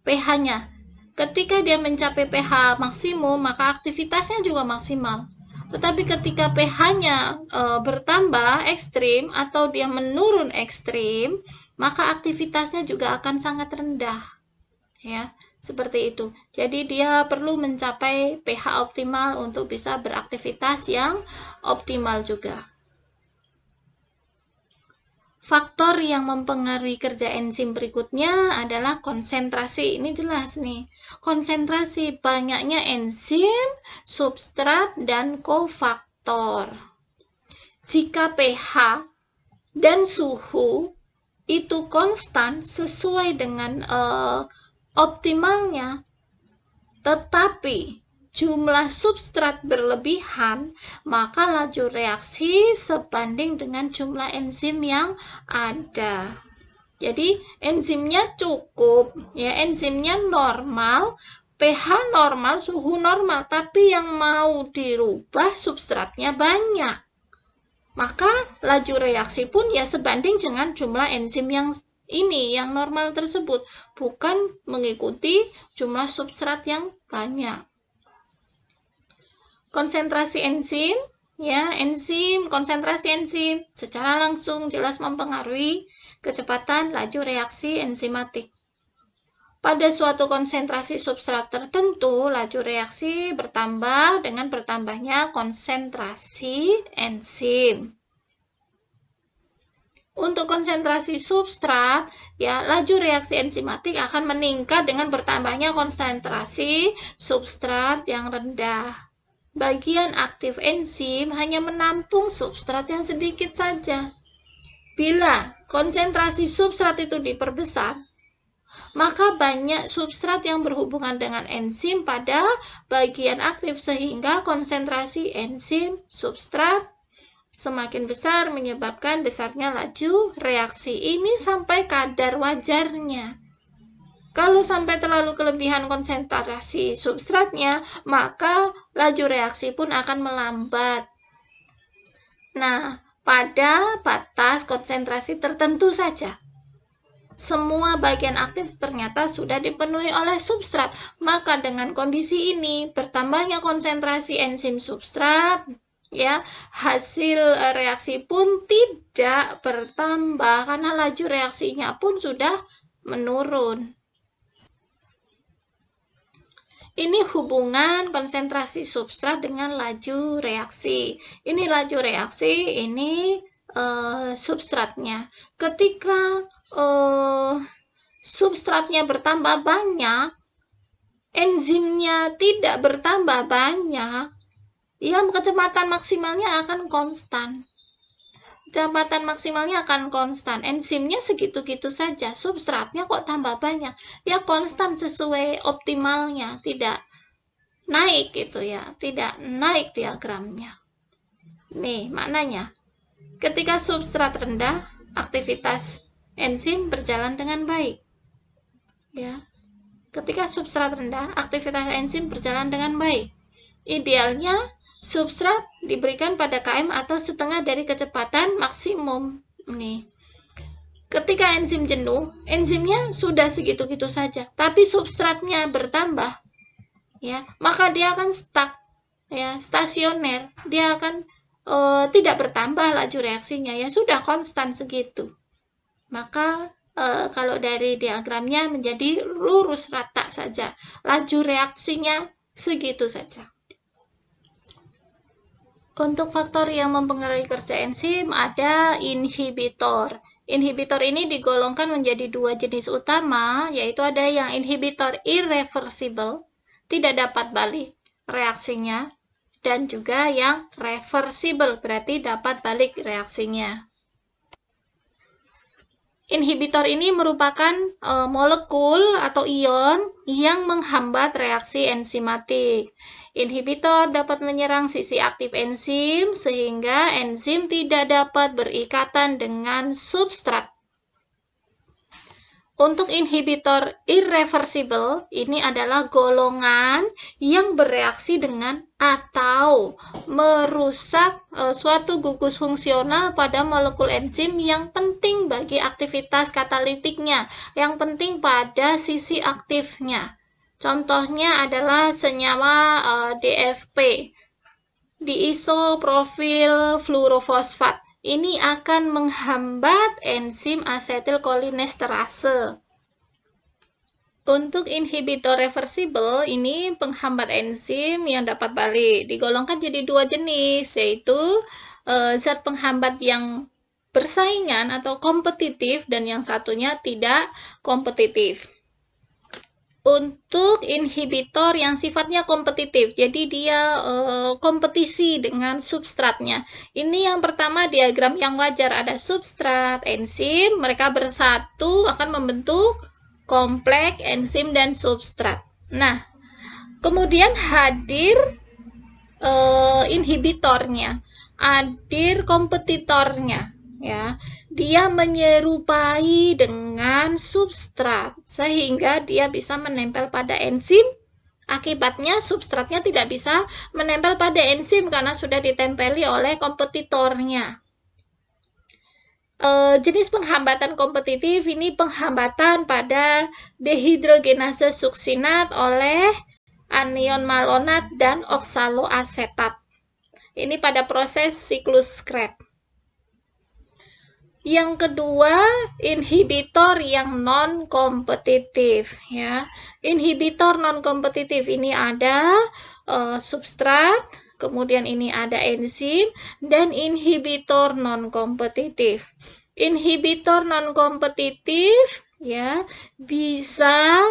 pH-nya. Ketika dia mencapai pH maksimum, maka aktivitasnya juga maksimal. Tetapi ketika pH-nya bertambah ekstrim atau dia menurun ekstrim, maka aktivitasnya juga akan sangat rendah. Ya, seperti itu. Jadi dia perlu mencapai pH optimal untuk bisa beraktivitas yang optimal juga. Faktor yang mempengaruhi kerja enzim berikutnya adalah konsentrasi. Ini jelas nih. Konsentrasi banyaknya enzim, substrat, dan kofaktor. Jika pH dan suhu itu konstan sesuai dengan optimalnya, tetapi jumlah substrat berlebihan, maka laju reaksi sebanding dengan jumlah enzim yang ada. Jadi enzimnya cukup, ya enzimnya normal, pH normal, suhu normal, tapi yang mau dirubah substratnya banyak. Maka laju reaksi pun ya sebanding dengan jumlah enzim yang ini, yang normal tersebut, bukan mengikuti jumlah substrat yang banyak. Konsentrasi enzim, ya konsentrasi enzim secara langsung jelas mempengaruhi kecepatan laju reaksi enzimatik. Pada suatu konsentrasi substrat tertentu, laju reaksi bertambah dengan bertambahnya konsentrasi enzim. Untuk konsentrasi substrat, ya, laju reaksi enzimatik akan meningkat dengan bertambahnya konsentrasi substrat yang rendah. Bagian aktif enzim hanya menampung substrat yang sedikit saja. Bila konsentrasi substrat itu diperbesar, maka banyak substrat yang berhubungan dengan enzim pada bagian aktif sehingga konsentrasi enzim substrat semakin besar menyebabkan besarnya laju reaksi. Ini sampai kadar wajarnya. Kalau sampai terlalu kelebihan konsentrasi substratnya, maka laju reaksi pun akan melambat. Nah, pada batas konsentrasi tertentu saja, semua bagian aktif ternyata sudah dipenuhi oleh substrat. Maka dengan kondisi ini, bertambahnya konsentrasi enzim substrat, ya, hasil reaksi pun tidak bertambah karena laju reaksinya pun sudah menurun. Ini hubungan konsentrasi substrat dengan laju reaksi. Ini laju reaksi, ini substratnya. Ketika substratnya bertambah banyak, enzimnya tidak bertambah banyak, ya, kecepatan maksimalnya akan konstan. Kecepatan maksimalnya akan konstan. Enzimnya segitu-gitu saja. Substratnya kok tambah banyak? Ya, konstan sesuai optimalnya. Tidak naik gitu ya. Tidak naik diagramnya. Nih, maknanya. Ketika substrat rendah, aktivitas enzim berjalan dengan baik. Ya. Ketika substrat rendah, aktivitas enzim berjalan dengan baik. Idealnya, substrat diberikan pada km atau setengah dari kecepatan maksimum. Nih. Ketika enzim jenuh, enzimnya sudah segitu-gitu saja, tapi substratnya bertambah, ya, maka dia akan stuck, ya, stasioner. Dia akan tidak bertambah laju reaksinya, ya, sudah konstan segitu. Maka kalau dari diagramnya menjadi lurus rata saja, laju reaksinya segitu saja. Untuk faktor yang mempengaruhi kerja enzim ada inhibitor. Inhibitor ini digolongkan menjadi dua jenis utama, yaitu ada yang inhibitor irreversible, tidak dapat balik reaksinya, dan juga yang reversible, berarti dapat balik reaksinya. Inhibitor ini merupakan molekul atau ion yang menghambat reaksi enzimatik. Inhibitor dapat menyerang sisi aktif enzim sehingga enzim tidak dapat berikatan dengan substrat. Untuk inhibitor irreversible, ini adalah golongan yang bereaksi dengan atau merusak suatu gugus fungsional pada molekul enzim yang penting bagi aktivitas katalitiknya, yang penting pada sisi aktifnya. Contohnya adalah senyawa DFP, diisoprofil fluorofosfat. Ini akan menghambat enzim asetilkolinesterase. Untuk inhibitor reversible, ini penghambat enzim yang dapat balik. Digolongkan jadi dua jenis, yaitu zat penghambat yang bersaingan atau kompetitif dan yang satunya tidak kompetitif. Untuk inhibitor yang sifatnya kompetitif, jadi dia kompetisi dengan substratnya. Ini yang pertama diagram yang wajar, ada substrat, enzim, mereka bersatu akan membentuk kompleks enzim dan substrat. Nah, kemudian hadir inhibitornya, hadir kompetitornya. Ya, dia menyerupai dengan substrat sehingga dia bisa menempel pada enzim. Akibatnya substratnya tidak bisa menempel pada enzim karena sudah ditempeli oleh kompetitornya. Jenis penghambatan kompetitif ini penghambatan pada dehidrogenase suksinat oleh anion malonat dan oksaloasetat. Ini pada proses siklus Krebs. Yang kedua, inhibitor yang non-kompetitif. Ya. Inhibitor non-kompetitif ini ada substrat, kemudian ini ada enzim, dan inhibitor non-kompetitif. Inhibitor non-kompetitif ya bisa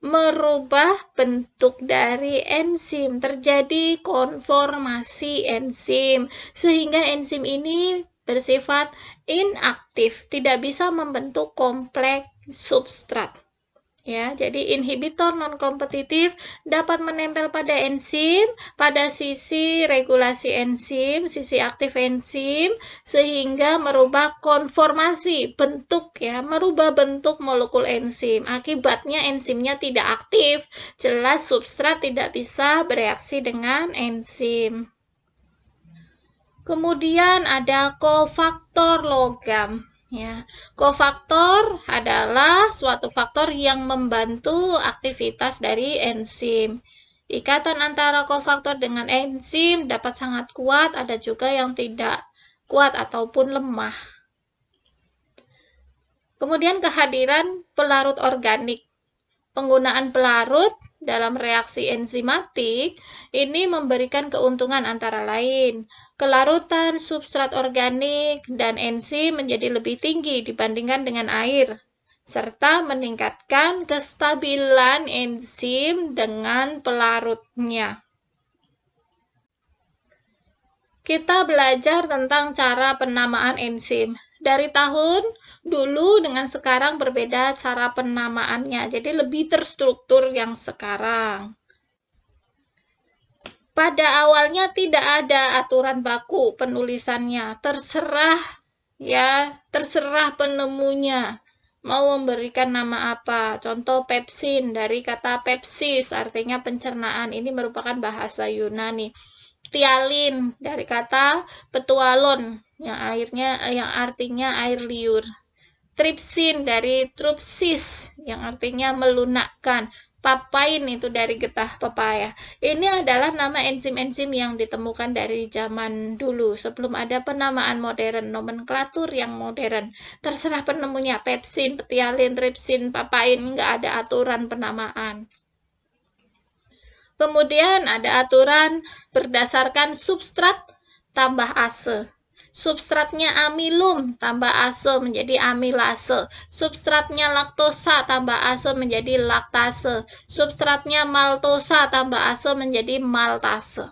merubah bentuk dari enzim, terjadi konformasi enzim sehingga enzim ini bersifat inaktif, tidak bisa membentuk kompleks substrat. Ya, jadi inhibitor non-kompetitif dapat menempel pada enzim, pada sisi regulasi enzim, sisi aktif enzim, sehingga merubah konformasi bentuk ya, merubah bentuk molekul enzim. Akibatnya enzimnya tidak aktif, jelas substrat tidak bisa bereaksi dengan enzim. Kemudian ada kofaktor logam. Ya, kofaktor adalah suatu faktor yang membantu aktivitas dari enzim. Ikatan antara kofaktor dengan enzim dapat sangat kuat, ada juga yang tidak kuat ataupun lemah. Kemudian kehadiran pelarut organik. Penggunaan pelarut dalam reaksi enzimatik ini memberikan keuntungan antara lain. Kelarutan substrat organik dan enzim menjadi lebih tinggi dibandingkan dengan air, serta meningkatkan kestabilan enzim dengan pelarutnya. Kita belajar tentang cara penamaan enzim. Dari tahun dulu dengan sekarang berbeda cara penamaannya, jadi lebih terstruktur yang sekarang. Pada awalnya tidak ada aturan baku penulisannya, terserah penemunya mau memberikan nama apa. Contoh pepsin dari kata pepsis artinya pencernaan, ini merupakan bahasa Yunani. Tialin dari kata petualon yang artinya air liur. Tripsin dari trupsis yang artinya melunakkan. Papain itu dari getah pepaya. Ini adalah nama enzim-enzim yang ditemukan dari zaman dulu sebelum ada penamaan modern, nomenklatur yang modern. Terserah penemunya, pepsin, petialin, tripsin, papain, nggak ada aturan penamaan. Kemudian ada aturan berdasarkan substrat tambah ase. Substratnya amilum tambah ase menjadi amilase. Substratnya laktosa tambah ase menjadi laktase. Substratnya maltosa tambah ase menjadi maltase.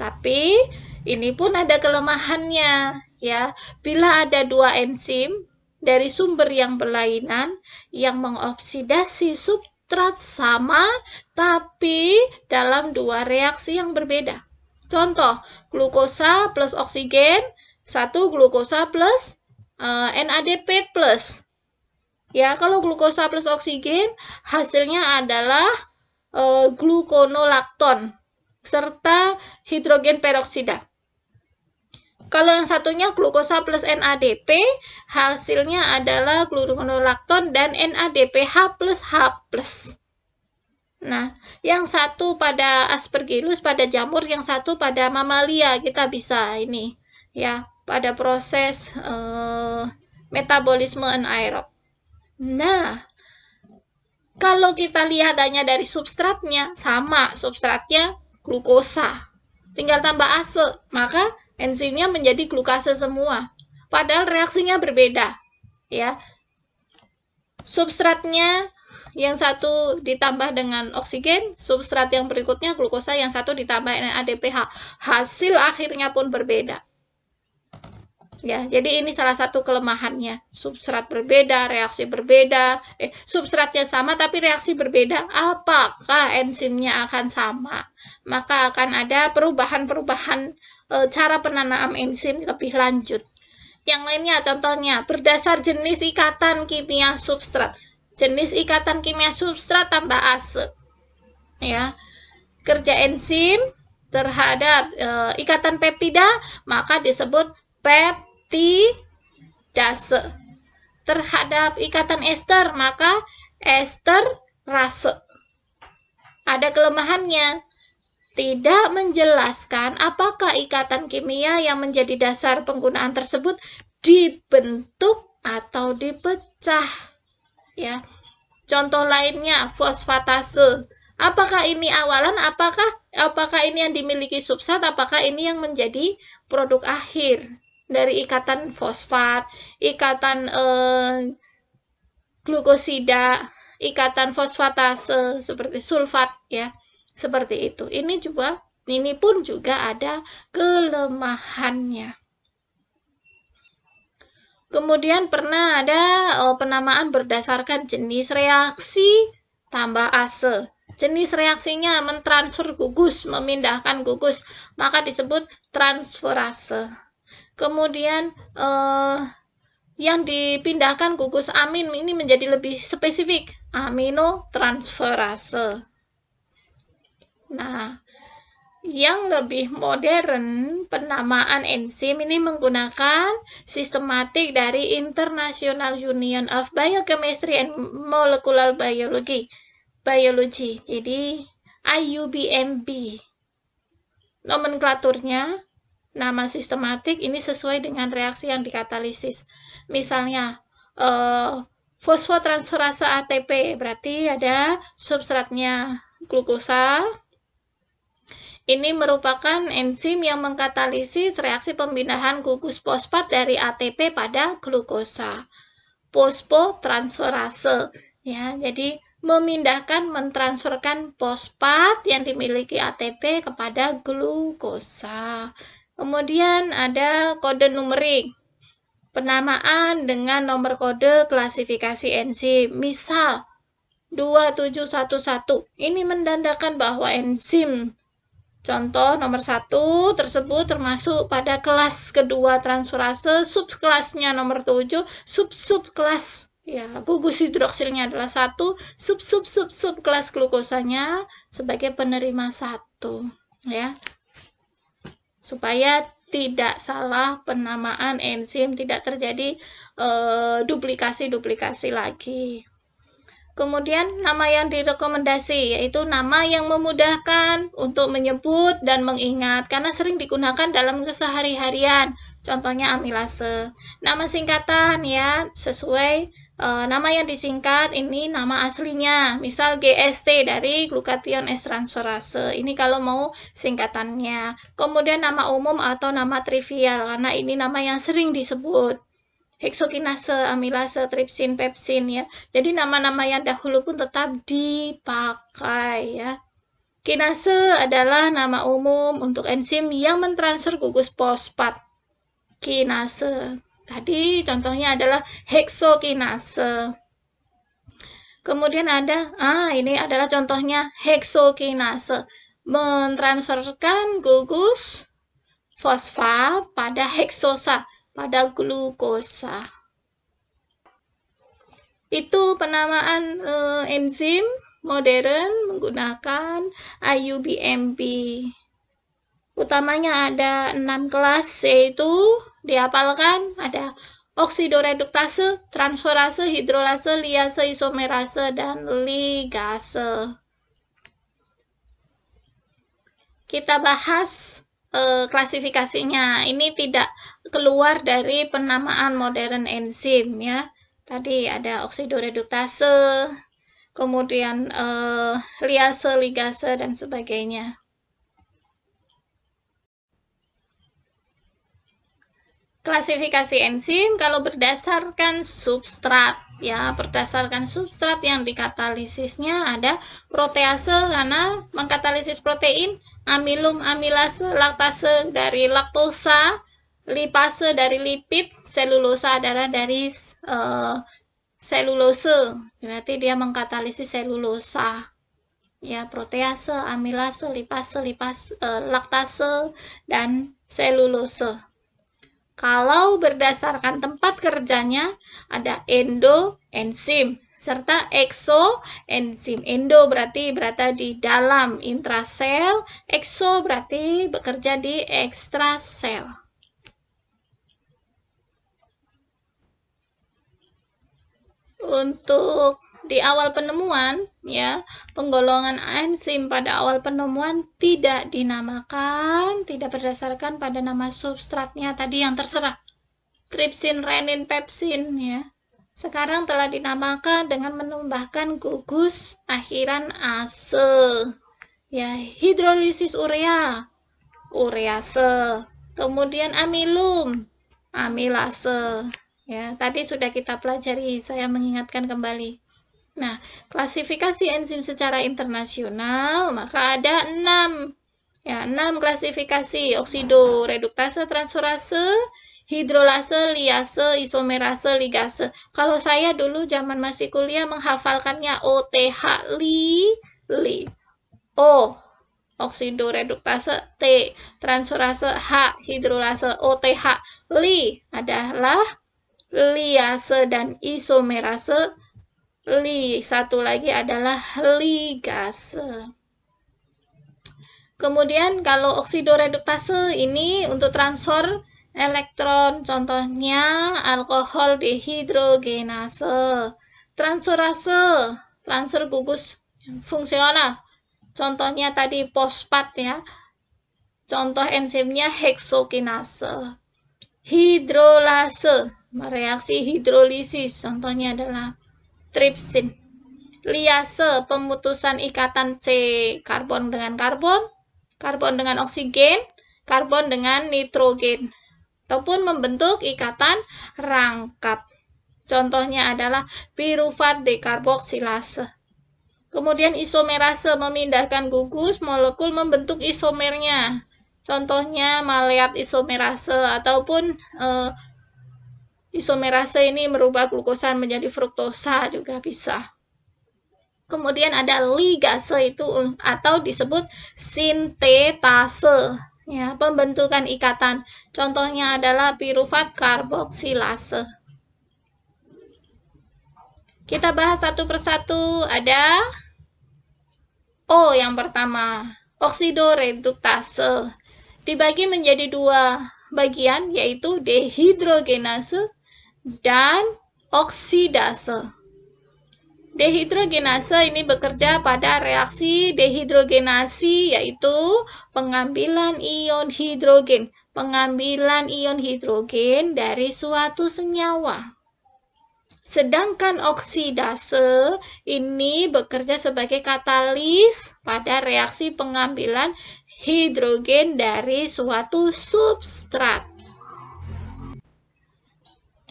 Tapi ini pun ada kelemahannya ya. Bila ada dua enzim dari sumber yang berlainan yang mengoksidasi substrat sama tapi dalam dua reaksi yang berbeda. Contoh, glukosa plus oksigen, 1 glukosa plus NADP plus. Ya, kalau glukosa plus oksigen, hasilnya adalah gluconolakton serta hidrogen peroksida. Kalau yang satunya glukosa plus NADP, hasilnya adalah gluconolakton dan NADPH plus H+. Nah, yang satu pada Aspergillus, pada jamur, yang satu pada mamalia, kita bisa ini ya, pada proses metabolisme anaerob. Nah, kalau kita lihat hanya dari substratnya, sama substratnya glukosa, tinggal tambah ase, maka enzimnya menjadi glukase semua. Padahal reaksinya berbeda, ya. Substratnya yang satu ditambah dengan oksigen, substrat yang berikutnya glukosa, yang satu ditambah NADPH. Hasil akhirnya pun berbeda. Ya, jadi ini salah satu kelemahannya. Substrat berbeda, reaksi berbeda. Substratnya sama tapi reaksi berbeda. Apakah enzimnya akan sama? Maka akan ada perubahan-perubahan cara penanam enzim lebih lanjut. Yang lainnya contohnya berdasar jenis ikatan kimia substrat. Jenis ikatan kimia substrat tambah ase. Ya. Kerja enzim terhadap ikatan peptida maka disebut peptidase. Terhadap ikatan ester maka esterase. Ada kelemahannya. Tidak menjelaskan apakah ikatan kimia yang menjadi dasar penggunaan tersebut dibentuk atau dipecah. Ya, contoh lainnya fosfatase. Apakah ini awalan? Apakah apakah ini yang dimiliki substrat, apakah ini yang menjadi produk akhir dari ikatan fosfat, ikatan glukosida, ikatan fosfatase seperti sulfat ya. Seperti itu. Ini pun juga ada kelemahannya. Kemudian pernah ada penamaan berdasarkan jenis reaksi tambah ase. Jenis reaksinya mentransfer gugus, memindahkan gugus, maka disebut transferase. Kemudian yang dipindahkan gugus amin ini menjadi lebih spesifik, aminotransferase. Nah, yang lebih modern penamaan enzim ini menggunakan sistematik dari International Union of Biochemistry and Molecular Biology. Jadi IUBMB. Nomenklaturnya, nama sistematik ini sesuai dengan reaksi yang dikatalisis. Misalnya, fosfotransferase ATP, berarti ada substratnya glukosa. Ini merupakan enzim yang mengkatalisis reaksi pemindahan gugus fosfat dari ATP pada glukosa. Fosfotransferase, ya. Jadi mentransferkan fosfat yang dimiliki ATP kepada glukosa. Kemudian ada kode numerik. Penamaan dengan nomor kode klasifikasi enzim. Misal 2711. Ini menandakan bahwa enzim contoh nomor 1 tersebut termasuk pada kelas kedua transferase, subkelasnya nomor 7, subkelas ya, gugus hidroksilnya adalah 1, subkelas glukosanya sebagai penerima 1 ya. Supaya tidak salah penamaan enzim, tidak terjadi duplikasi lagi. Kemudian nama yang direkomendasi, yaitu nama yang memudahkan untuk menyebut dan mengingat, karena sering digunakan dalam kesehari-harian, contohnya amilase. Nama singkatan ya, sesuai nama yang disingkat, ini nama aslinya, misal GST dari glucation transferase, ini kalau mau singkatannya. Kemudian nama umum atau nama trivial, karena ini nama yang sering disebut. Heksokinase, amilase, tripsin, pepsin ya. Jadi nama-nama yang dahulu pun tetap dipakai ya. Kinase adalah nama umum untuk enzim yang mentransfer gugus fosfat. Kinase. Tadi contohnya adalah heksokinase. Kemudian ada, ini adalah contohnya heksokinase. Mentransferkan gugus fosfat pada heksosa, pada glukosa. Itu penamaan enzim modern menggunakan IUBMB. Utamanya ada 6 kelas, yaitu dihafalkan ada oksidoreduktase, transferase, hidrolase, liase, isomerase, dan ligase. Kita bahas klasifikasinya. Ini tidak keluar dari penamaan modern enzim ya. Tadi ada oksidoreduktase, kemudian liase, ligase, dan sebagainya. Klasifikasi enzim kalau berdasarkan substrat ya, berdasarkan substrat yang dikatalisisnya ada protease karena mengkatalisis protein, amilum, amilase, laktase dari laktosa, lipase dari lipid, selulosa adalah dari selulose, berarti dia mengkatalisis selulosa ya, protease, amilase, lipase, laktase, dan selulose. Kalau berdasarkan tempat kerjanya ada endoenzim serta exoenzim. Endo berarti berada di dalam intrasel, exo berarti bekerja di ekstrasel. Untuk di awal penemuan ya, penggolongan enzim pada awal penemuan tidak dinamakan, tidak berdasarkan pada nama substratnya tadi yang terserah, tripsin, renin, pepsin ya. Sekarang telah dinamakan dengan menambahkan gugus akhiran ase Ya, hidrolisis urea, urease. Kemudian amilum, amilase. Ya, tadi sudah kita pelajari, saya mengingatkan kembali. Nah, klasifikasi enzim secara internasional, maka ada 6. Ya, 6 klasifikasi: oksido, reduktase, transferase, hidrolase, liase, isomerase, ligase. Kalau saya dulu zaman masih kuliah menghafalkannya OTH, li. O, oksido reduktase, T, transferase, H, hidrolase, OTH, li adalah liase dan isomerase, satu lagi adalah ligase. Kemudian kalau oksidoreduktase ini untuk transfer elektron, contohnya alkohol dehidrogenase. Transferase, transfer gugus fungsional, contohnya tadi fosfat ya. Contoh enzimnya heksokinase. Hidrolase, reaksi hidrolisis, contohnya adalah tripsin. Liase, pemutusan ikatan C, karbon dengan karbon, karbon dengan oksigen, karbon dengan nitrogen, ataupun membentuk ikatan rangkap. Contohnya adalah pirufat dekarboksilase. Kemudian isomerase, memindahkan gugus molekul membentuk isomernya. Contohnya maleat isomerase, ataupun isomerase ini merubah glukosa menjadi fruktosa juga bisa. Kemudian ada ligase itu atau disebut sintetase, ya, pembentukan ikatan. Contohnya adalah pirufat karboksilase. Kita bahas satu persatu. Ada O yang pertama, oksidoreduktase. Dibagi menjadi 2 bagian, yaitu dehidrogenase dan oksidase. Dehidrogenase ini bekerja pada reaksi dehidrogenasi, yaitu pengambilan ion hidrogen. Pengambilan ion hidrogen dari suatu senyawa. Sedangkan oksidase ini bekerja sebagai katalis pada reaksi pengambilan hidrogen dari suatu substrat.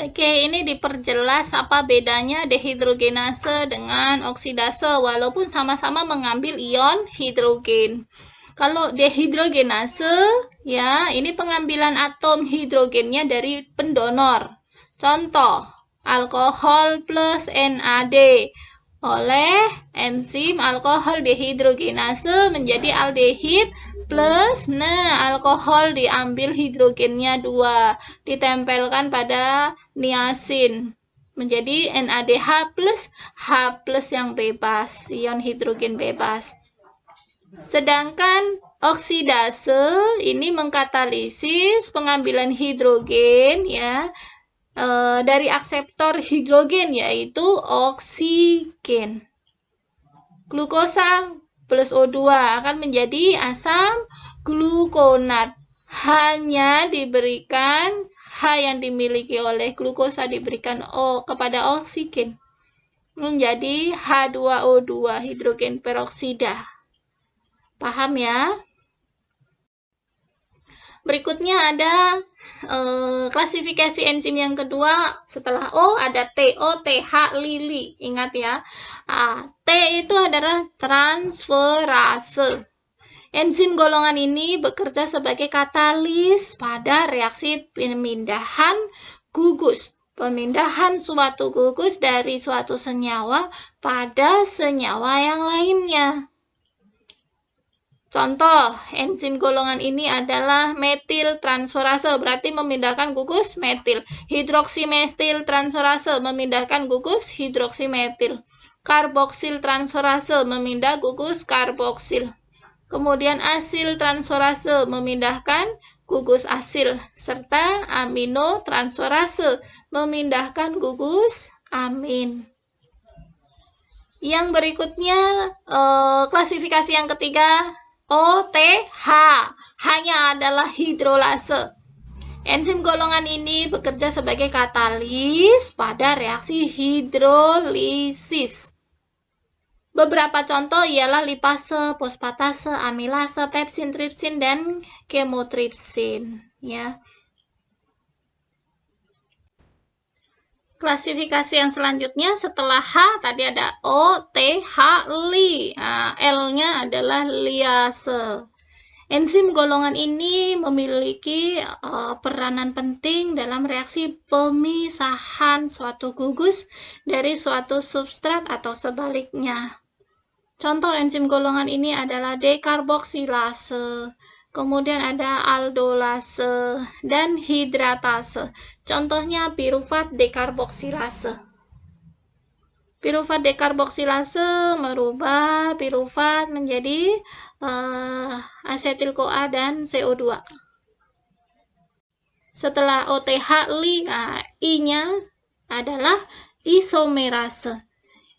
Oke, ini diperjelas apa bedanya dehidrogenase dengan oksidase, walaupun sama-sama mengambil ion hidrogen. Kalau dehidrogenase, ya, ini pengambilan atom hidrogennya dari pendonor. Contoh, alkohol plus NAD oleh enzim alkohol dehidrogenase menjadi aldehid plus, alkohol diambil hidrogennya 2, ditempelkan pada niasin, menjadi NADH plus H plus yang bebas, ion hidrogen bebas. Sedangkan oksidase ini mengkatalisis pengambilan hidrogen, ya, dari akseptor hidrogen, yaitu oksigen. Glukosa plus O2 akan menjadi asam glukonat. Hanya diberikan H yang dimiliki oleh glukosa diberikan O kepada oksigen. Menjadi H2O2, hidrogen peroksida. Paham ya? Berikutnya ada klasifikasi enzim yang kedua. Setelah O ada T, O, TH, lili. Ingat ya. T itu adalah transferase. Enzim golongan ini bekerja sebagai katalis pada reaksi pemindahan gugus. Pemindahan suatu gugus dari suatu senyawa pada senyawa yang lainnya. Contoh, enzim golongan ini adalah metil transferase, berarti memindahkan gugus metil. Hidroksimetil transferase, memindahkan gugus hidroksimetil. Karboksil transferase, memindah gugus karboksil. Kemudian asil transferase, memindahkan gugus asil. Serta amino transferase, memindahkan gugus amin. Yang berikutnya, klasifikasi yang ketiga, OTH, hanya adalah hidrolase. Enzim golongan ini bekerja sebagai katalis pada reaksi hidrolisis. Beberapa contoh ialah lipase, fosfatase, amilase, pepsin, tripsin, dan kemotripsin. Ya. Klasifikasi yang selanjutnya setelah H tadi ada O, T, H, Li. Nah, L-nya adalah liase. Enzim golongan ini memiliki peranan penting dalam reaksi pemisahan suatu gugus dari suatu substrat atau sebaliknya. Contoh enzim golongan ini adalah dekarboksilase, kemudian ada aldolase, dan hidratase. Contohnya pirufat dekarboksilase. Pirufat dekarboksilase merubah pirufat menjadi asetil-CoA dan CO2. Setelah OTH Li, I-nya adalah isomerase.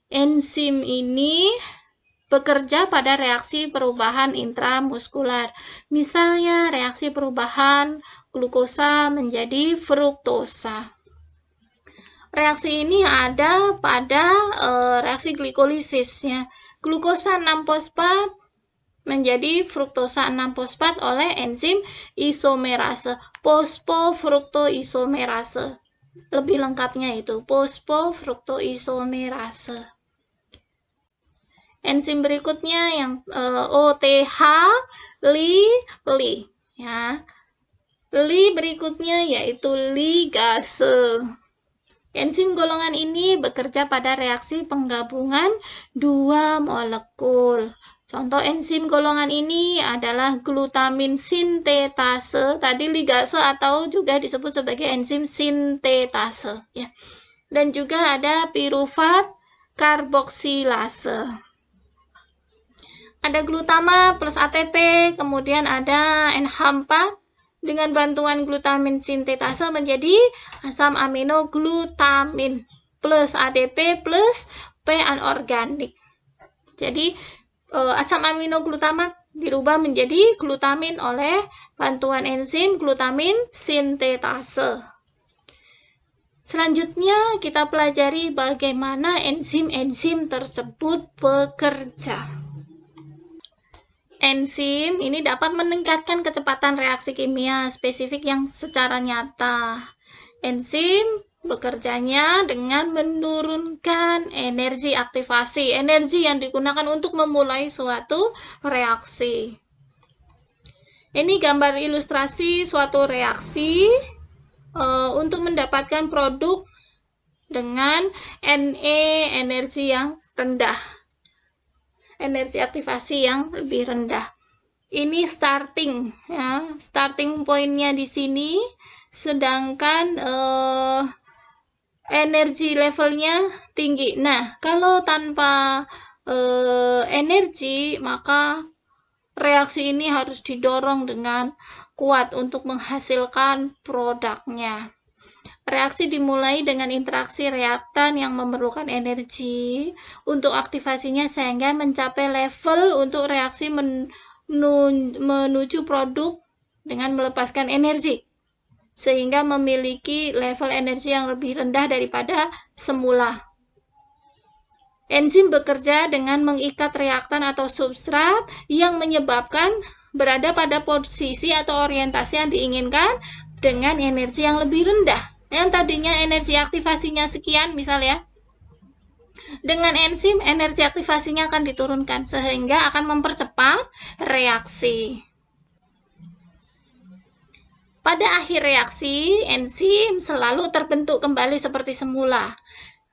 Enzim ini bekerja pada reaksi perubahan intramuskular. Misalnya reaksi perubahan glukosa menjadi fruktosa. Reaksi ini ada pada reaksi glikolisis ya. Glukosa 6-fosfat menjadi fruktosa 6-fosfat oleh enzim isomerase, fosfofruktoisomerase. Lebih lengkapnya itu fosfofruktoisomerase. Enzim berikutnya yang OTH Li ya. Li berikutnya yaitu ligase. Enzim golongan ini bekerja pada reaksi penggabungan dua molekul. Contoh enzim golongan ini adalah glutamin sintetase, tadi ligase atau juga disebut sebagai enzim sintetase ya. Dan juga ada pirufat karboksilase. Ada glutama plus ATP, kemudian ada NH4 dengan bantuan glutamin sintetase menjadi asam amino glutamin plus ADP plus P anorganik. Jadi asam amino glutamat dirubah menjadi glutamin oleh bantuan enzim glutamin sintetase. Selanjutnya kita pelajari bagaimana enzim-enzim tersebut bekerja. Enzim ini dapat meningkatkan kecepatan reaksi kimia spesifik yang secara nyata. Enzim bekerjanya dengan menurunkan energi aktivasi, energi yang digunakan untuk memulai suatu reaksi. Ini gambar ilustrasi suatu reaksi untuk mendapatkan produk dengan NE, energi yang rendah. Energi aktivasi yang lebih rendah. Ini starting ya, starting pointnya di sini, sedangkan energi levelnya tinggi. Nah, kalau tanpa energi, maka reaksi ini harus didorong dengan kuat untuk menghasilkan produknya. Reaksi dimulai dengan interaksi reaktan yang memerlukan energi untuk aktivasinya sehingga mencapai level untuk reaksi menuju produk dengan melepaskan energi, sehingga memiliki level energi yang lebih rendah daripada semula. Enzim bekerja dengan mengikat reaktan atau substrat yang menyebabkan berada pada posisi atau orientasi yang diinginkan dengan energi yang lebih rendah. Yang tadinya energi aktivasinya sekian misalnya, dengan enzim energi aktivasinya akan diturunkan sehingga akan mempercepat reaksi. Pada akhir reaksi, enzim selalu terbentuk kembali seperti semula.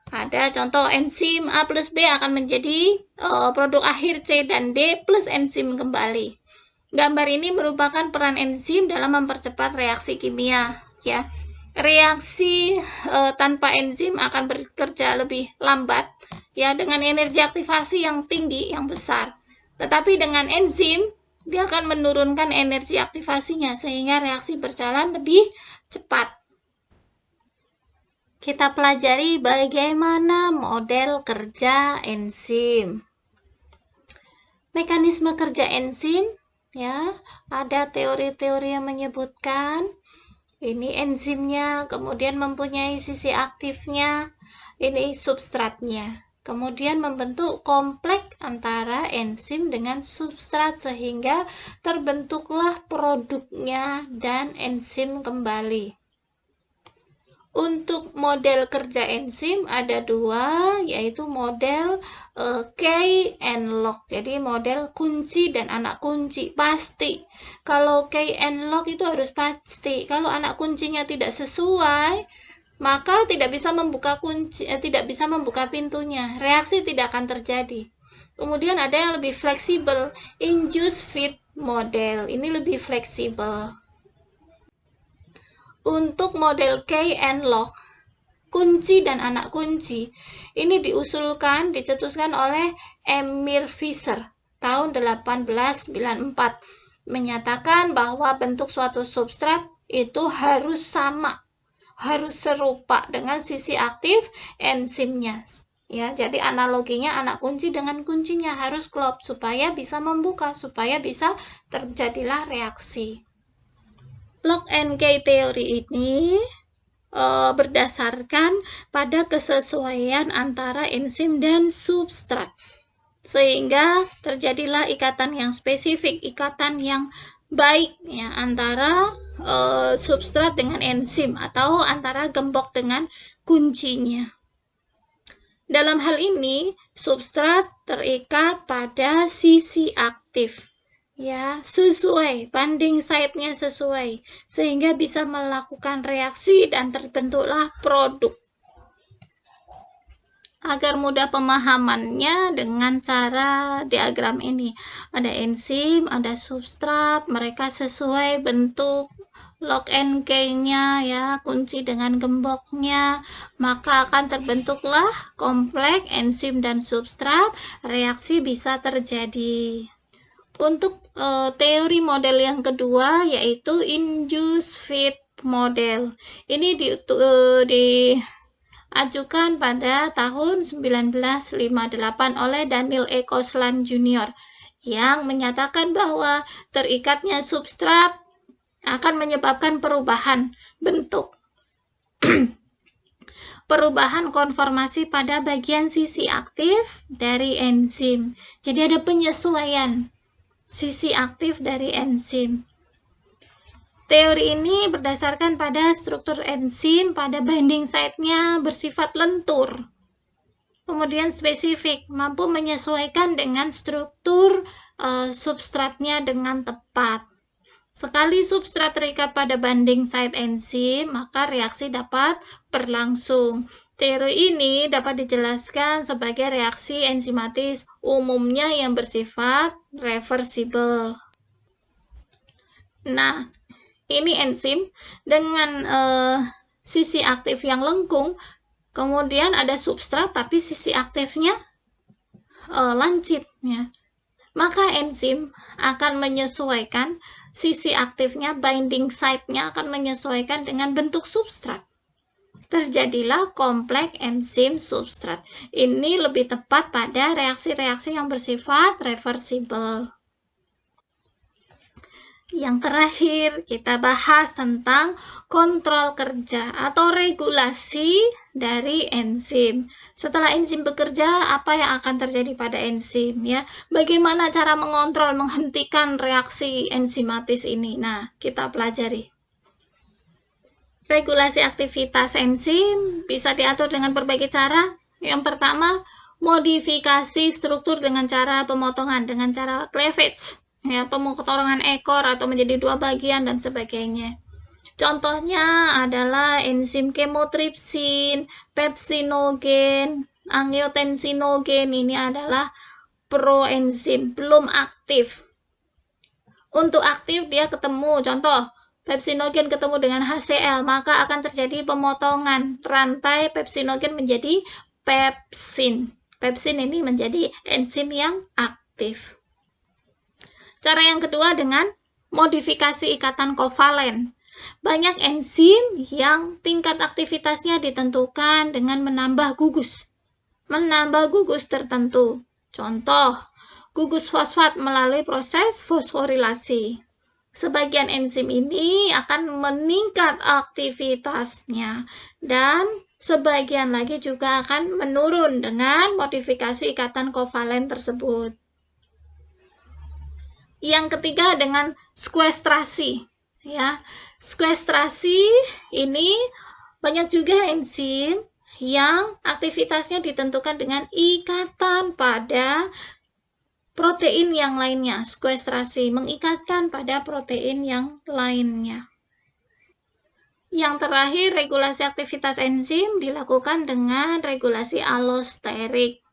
Ada contoh enzim A plus B akan menjadi produk akhir C dan D plus enzim kembali. Gambar ini merupakan peran enzim dalam mempercepat reaksi kimia ya. Reaksi tanpa enzim akan bekerja lebih lambat ya, dengan energi aktivasi yang tinggi, yang besar. Tetapi dengan enzim dia akan menurunkan energi aktivasinya sehingga reaksi berjalan lebih cepat. Kita pelajari bagaimana model kerja enzim. Mekanisme kerja enzim ya, ada teori-teori yang menyebutkan ini enzimnya, kemudian mempunyai sisi aktifnya, ini substratnya. kemudian membentuk kompleks antara enzim dengan substrat sehingga terbentuklah produknya dan enzim kembali. Untuk model kerja enzim ada dua, yaitu model key and lock. Jadi model kunci dan anak kunci pasti. Kalau key and lock itu harus pasti. Kalau anak kuncinya tidak sesuai, maka tidak bisa membuka tidak bisa membuka pintunya. Reaksi tidak akan terjadi. Kemudian ada yang lebih fleksibel, induced fit model. Ini lebih fleksibel. Untuk model key and lock, kunci dan anak kunci, ini dicetuskan oleh Emil Fischer tahun 1894, menyatakan bahwa bentuk suatu substrat itu harus sama, harus serupa dengan sisi aktif enzimnya. Ya, jadi analoginya anak kunci dengan kuncinya harus klop supaya bisa membuka, supaya bisa terjadilah reaksi. Lock and key teori ini berdasarkan pada kesesuaian antara enzim dan substrat, sehingga terjadilah ikatan yang spesifik, ikatan yang baik ya, antara substrat dengan enzim atau antara gembok dengan kuncinya. Dalam hal ini, substrat terikat pada sisi aktif. Ya, sesuai, binding site-nya sesuai, sehingga bisa melakukan reaksi dan terbentuklah produk. Agar mudah pemahamannya dengan cara diagram ini. Ada enzim, ada substrat, mereka sesuai bentuk lock and key-nya ya, kunci dengan gemboknya, maka akan terbentuklah kompleks enzim dan substrat, reaksi bisa terjadi. Untuk teori model yang kedua yaitu induced fit model. Ini diajukan pada tahun 1958 oleh Daniel E. Koslan Jr. yang menyatakan bahwa terikatnya substrat akan menyebabkan perubahan bentuk. Perubahan konformasi pada bagian sisi aktif dari enzim. Jadi ada penyesuaian sisi aktif dari enzim. Teori ini berdasarkan pada struktur enzim pada binding site-nya bersifat lentur. Kemudian spesifik, mampu menyesuaikan dengan struktur substratnya dengan tepat. Sekali substrat terikat pada binding site enzim, maka reaksi dapat berlangsung. Teori ini dapat dijelaskan sebagai reaksi enzimatis umumnya yang bersifat reversibel. Nah, ini enzim dengan sisi aktif yang lengkung, kemudian ada substrat tapi sisi aktifnya lancip. Ya. Maka enzim akan menyesuaikan sisi aktifnya, binding site-nya akan menyesuaikan dengan bentuk substrat. Terjadilah kompleks enzim substrat. Ini lebih tepat pada reaksi-reaksi yang bersifat reversibel. Yang terakhir, kita bahas tentang kontrol kerja atau regulasi dari enzim. Setelah enzim bekerja, apa yang akan terjadi pada enzim? Ya, bagaimana cara mengontrol, menghentikan reaksi enzimatis ini? Nah, kita pelajari. Regulasi aktivitas enzim bisa diatur dengan berbagai cara. Yang pertama, modifikasi struktur dengan cara pemotongan, dengan cara cleavage, ya, pemotongan ekor atau menjadi dua bagian dan sebagainya. Contohnya adalah enzim kemotripsin, pepsinogen, angiotensinogen. Ini adalah proenzim, belum aktif. Untuk aktif dia ketemu, contoh, pepsinogen ketemu dengan HCl, maka akan terjadi pemotongan rantai pepsinogen menjadi pepsin. Pepsin ini menjadi enzim yang aktif. Cara yang kedua dengan modifikasi ikatan kovalen. Banyak enzim yang tingkat aktivitasnya ditentukan dengan menambah gugus. Menambah gugus tertentu. Contoh, gugus fosfat melalui proses fosforilasi. Sebagian enzim ini akan meningkat aktivitasnya dan Sebagian lagi juga akan menurun dengan modifikasi ikatan kovalen tersebut. Yang ketiga dengan sekuestrasi. Ya, sekuestrasi ini banyak juga enzim yang aktivitasnya ditentukan dengan ikatan pada protein yang lainnya. Sekuestrasi mengikatkan pada protein yang lainnya. Yang terakhir, regulasi aktivitas enzim dilakukan dengan regulasi allosterik.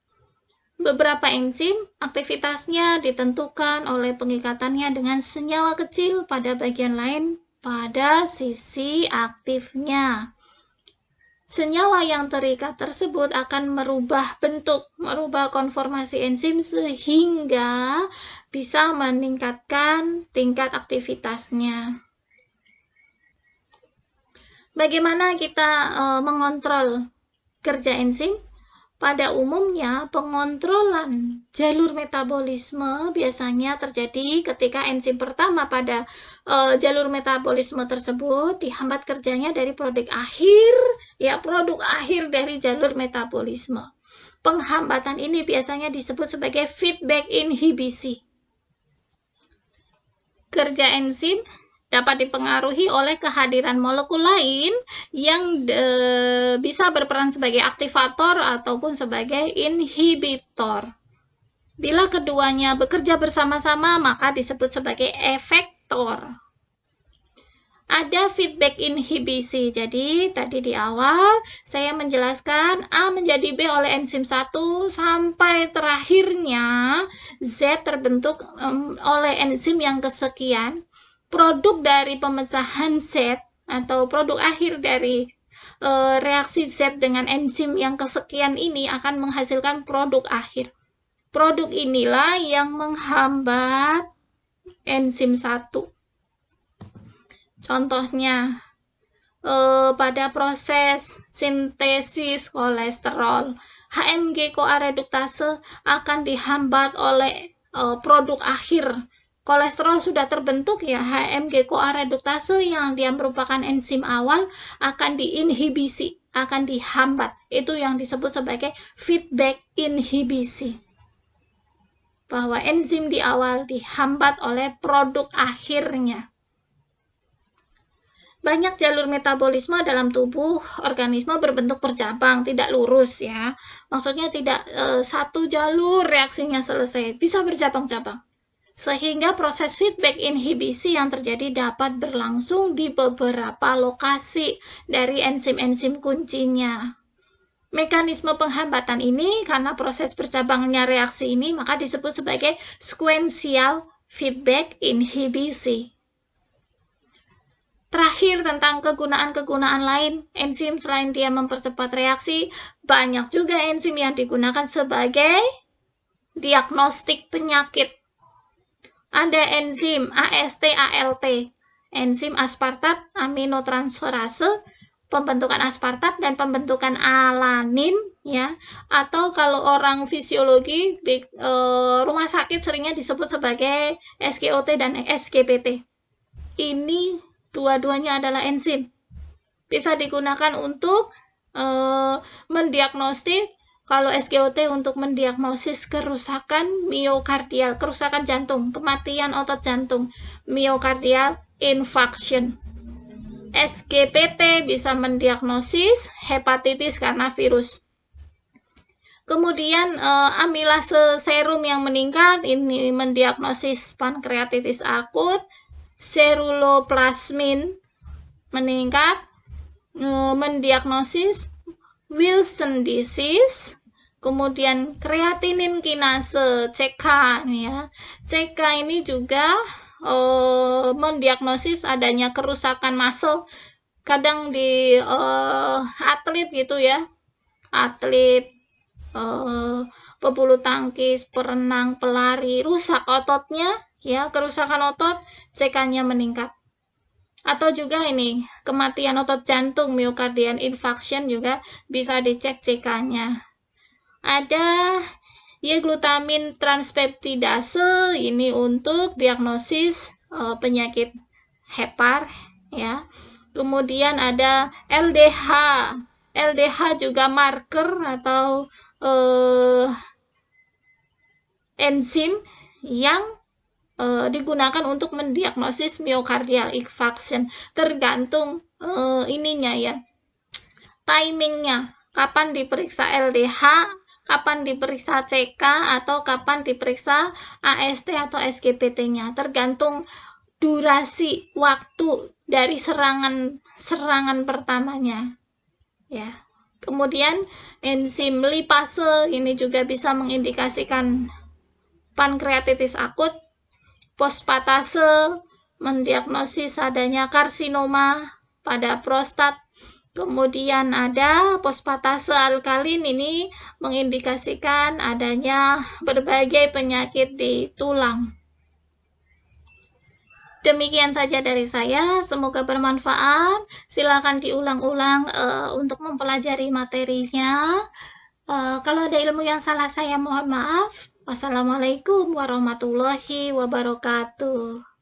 Beberapa enzim aktivitasnya ditentukan oleh pengikatannya dengan senyawa kecil pada bagian lain pada sisi aktifnya. Senyawa yang terikat tersebut akan merubah bentuk, merubah konformasi enzim sehingga bisa meningkatkan tingkat aktivitasnya. Bagaimana kita mengontrol kerja enzim? Pada umumnya, pengontrolan jalur metabolisme biasanya terjadi ketika enzim pertama pada jalur metabolisme tersebut dihambat kerjanya dari produk akhir dari jalur metabolisme. Penghambatan ini biasanya disebut sebagai feedback inhibisi. Kerja enzim dapat dipengaruhi oleh kehadiran molekul lain yang bisa berperan sebagai aktivator ataupun sebagai inhibitor. Bila keduanya bekerja bersama-sama, maka disebut sebagai efektor. Ada feedback inhibisi. Jadi, tadi di awal saya menjelaskan A menjadi B oleh enzim 1 sampai terakhirnya Z terbentuk oleh enzim yang kesekian. Produk dari pemecahan Z atau produk akhir dari reaksi Z dengan enzim yang kesekian ini akan menghasilkan produk akhir. Produk inilah yang menghambat enzim 1. Contohnya, pada proses sintesis kolesterol, HMG-CoA reduktase akan dihambat oleh produk akhir. Kolesterol sudah terbentuk ya, HMG-CoA reduktase yang dia merupakan enzim awal akan diinhibisi, akan dihambat. Itu yang disebut sebagai feedback inhibisi. Bahwa enzim di awal dihambat oleh produk akhirnya. Banyak jalur metabolisme dalam tubuh organisme berbentuk bercabang, tidak lurus ya. Maksudnya tidak satu jalur reaksinya selesai, bisa bercabang-cabang. Sehingga proses feedback inhibisi yang terjadi dapat berlangsung di beberapa lokasi dari enzim-enzim kuncinya. Mekanisme penghambatan ini, karena proses bercabangnya reaksi ini, maka disebut sebagai sequential feedback inhibisi. Terakhir, tentang kegunaan-kegunaan lain enzim selain dia mempercepat reaksi, banyak juga enzim yang digunakan sebagai diagnostik penyakit. Ada enzim AST/ALT, enzim aspartat aminotransferase, pembentukan aspartat dan pembentukan alanin ya. Atau kalau orang fisiologi di rumah sakit seringnya disebut sebagai SGOT dan SGPT. Ini dua-duanya adalah enzim. Bisa digunakan untuk mendiagnostik. Kalau SGOT untuk mendiagnosis kerusakan miokardial, kerusakan jantung, kematian otot jantung, myocardial infarction. SGPT bisa mendiagnosis hepatitis karena virus. Kemudian amilase serum yang meningkat, ini mendiagnosis pankreatitis akut, seruloplasmin meningkat, mendiagnosis Wilson disease, kemudian kreatinin kinase CK ya. CK ini juga mendiagnosis adanya kerusakan muscle, kadang di atlet gitu ya, atlet pebulu tangkis, perenang, pelari, rusak ototnya ya, kerusakan otot, CK-nya meningkat. Atau juga ini, kematian otot jantung, myocardial infarction juga bisa dicek CK-nya. Ada glutamin transpeptidase, ini untuk diagnosis penyakit hepar ya. Kemudian ada LDH. LDH juga marker atau enzim yang digunakan untuk mendiagnosis myocardial infarction. Tergantung ininya ya, timingnya, kapan diperiksa LDH, kapan diperiksa CK, atau kapan diperiksa AST atau SGPT-nya. Tergantung durasi waktu dari serangan pertamanya. Ya. Kemudian enzim lipase ini juga bisa mengindikasikan pankreatitis akut. Fosfatase mendiagnosis adanya karsinoma pada prostat. Kemudian ada fosfatase alkalin, ini mengindikasikan adanya berbagai penyakit di tulang. Demikian saja dari saya, semoga bermanfaat. Silakan diulang-ulang untuk mempelajari materinya. Kalau ada ilmu yang salah saya mohon maaf. Wassalamualaikum warahmatullahi wabarakatuh.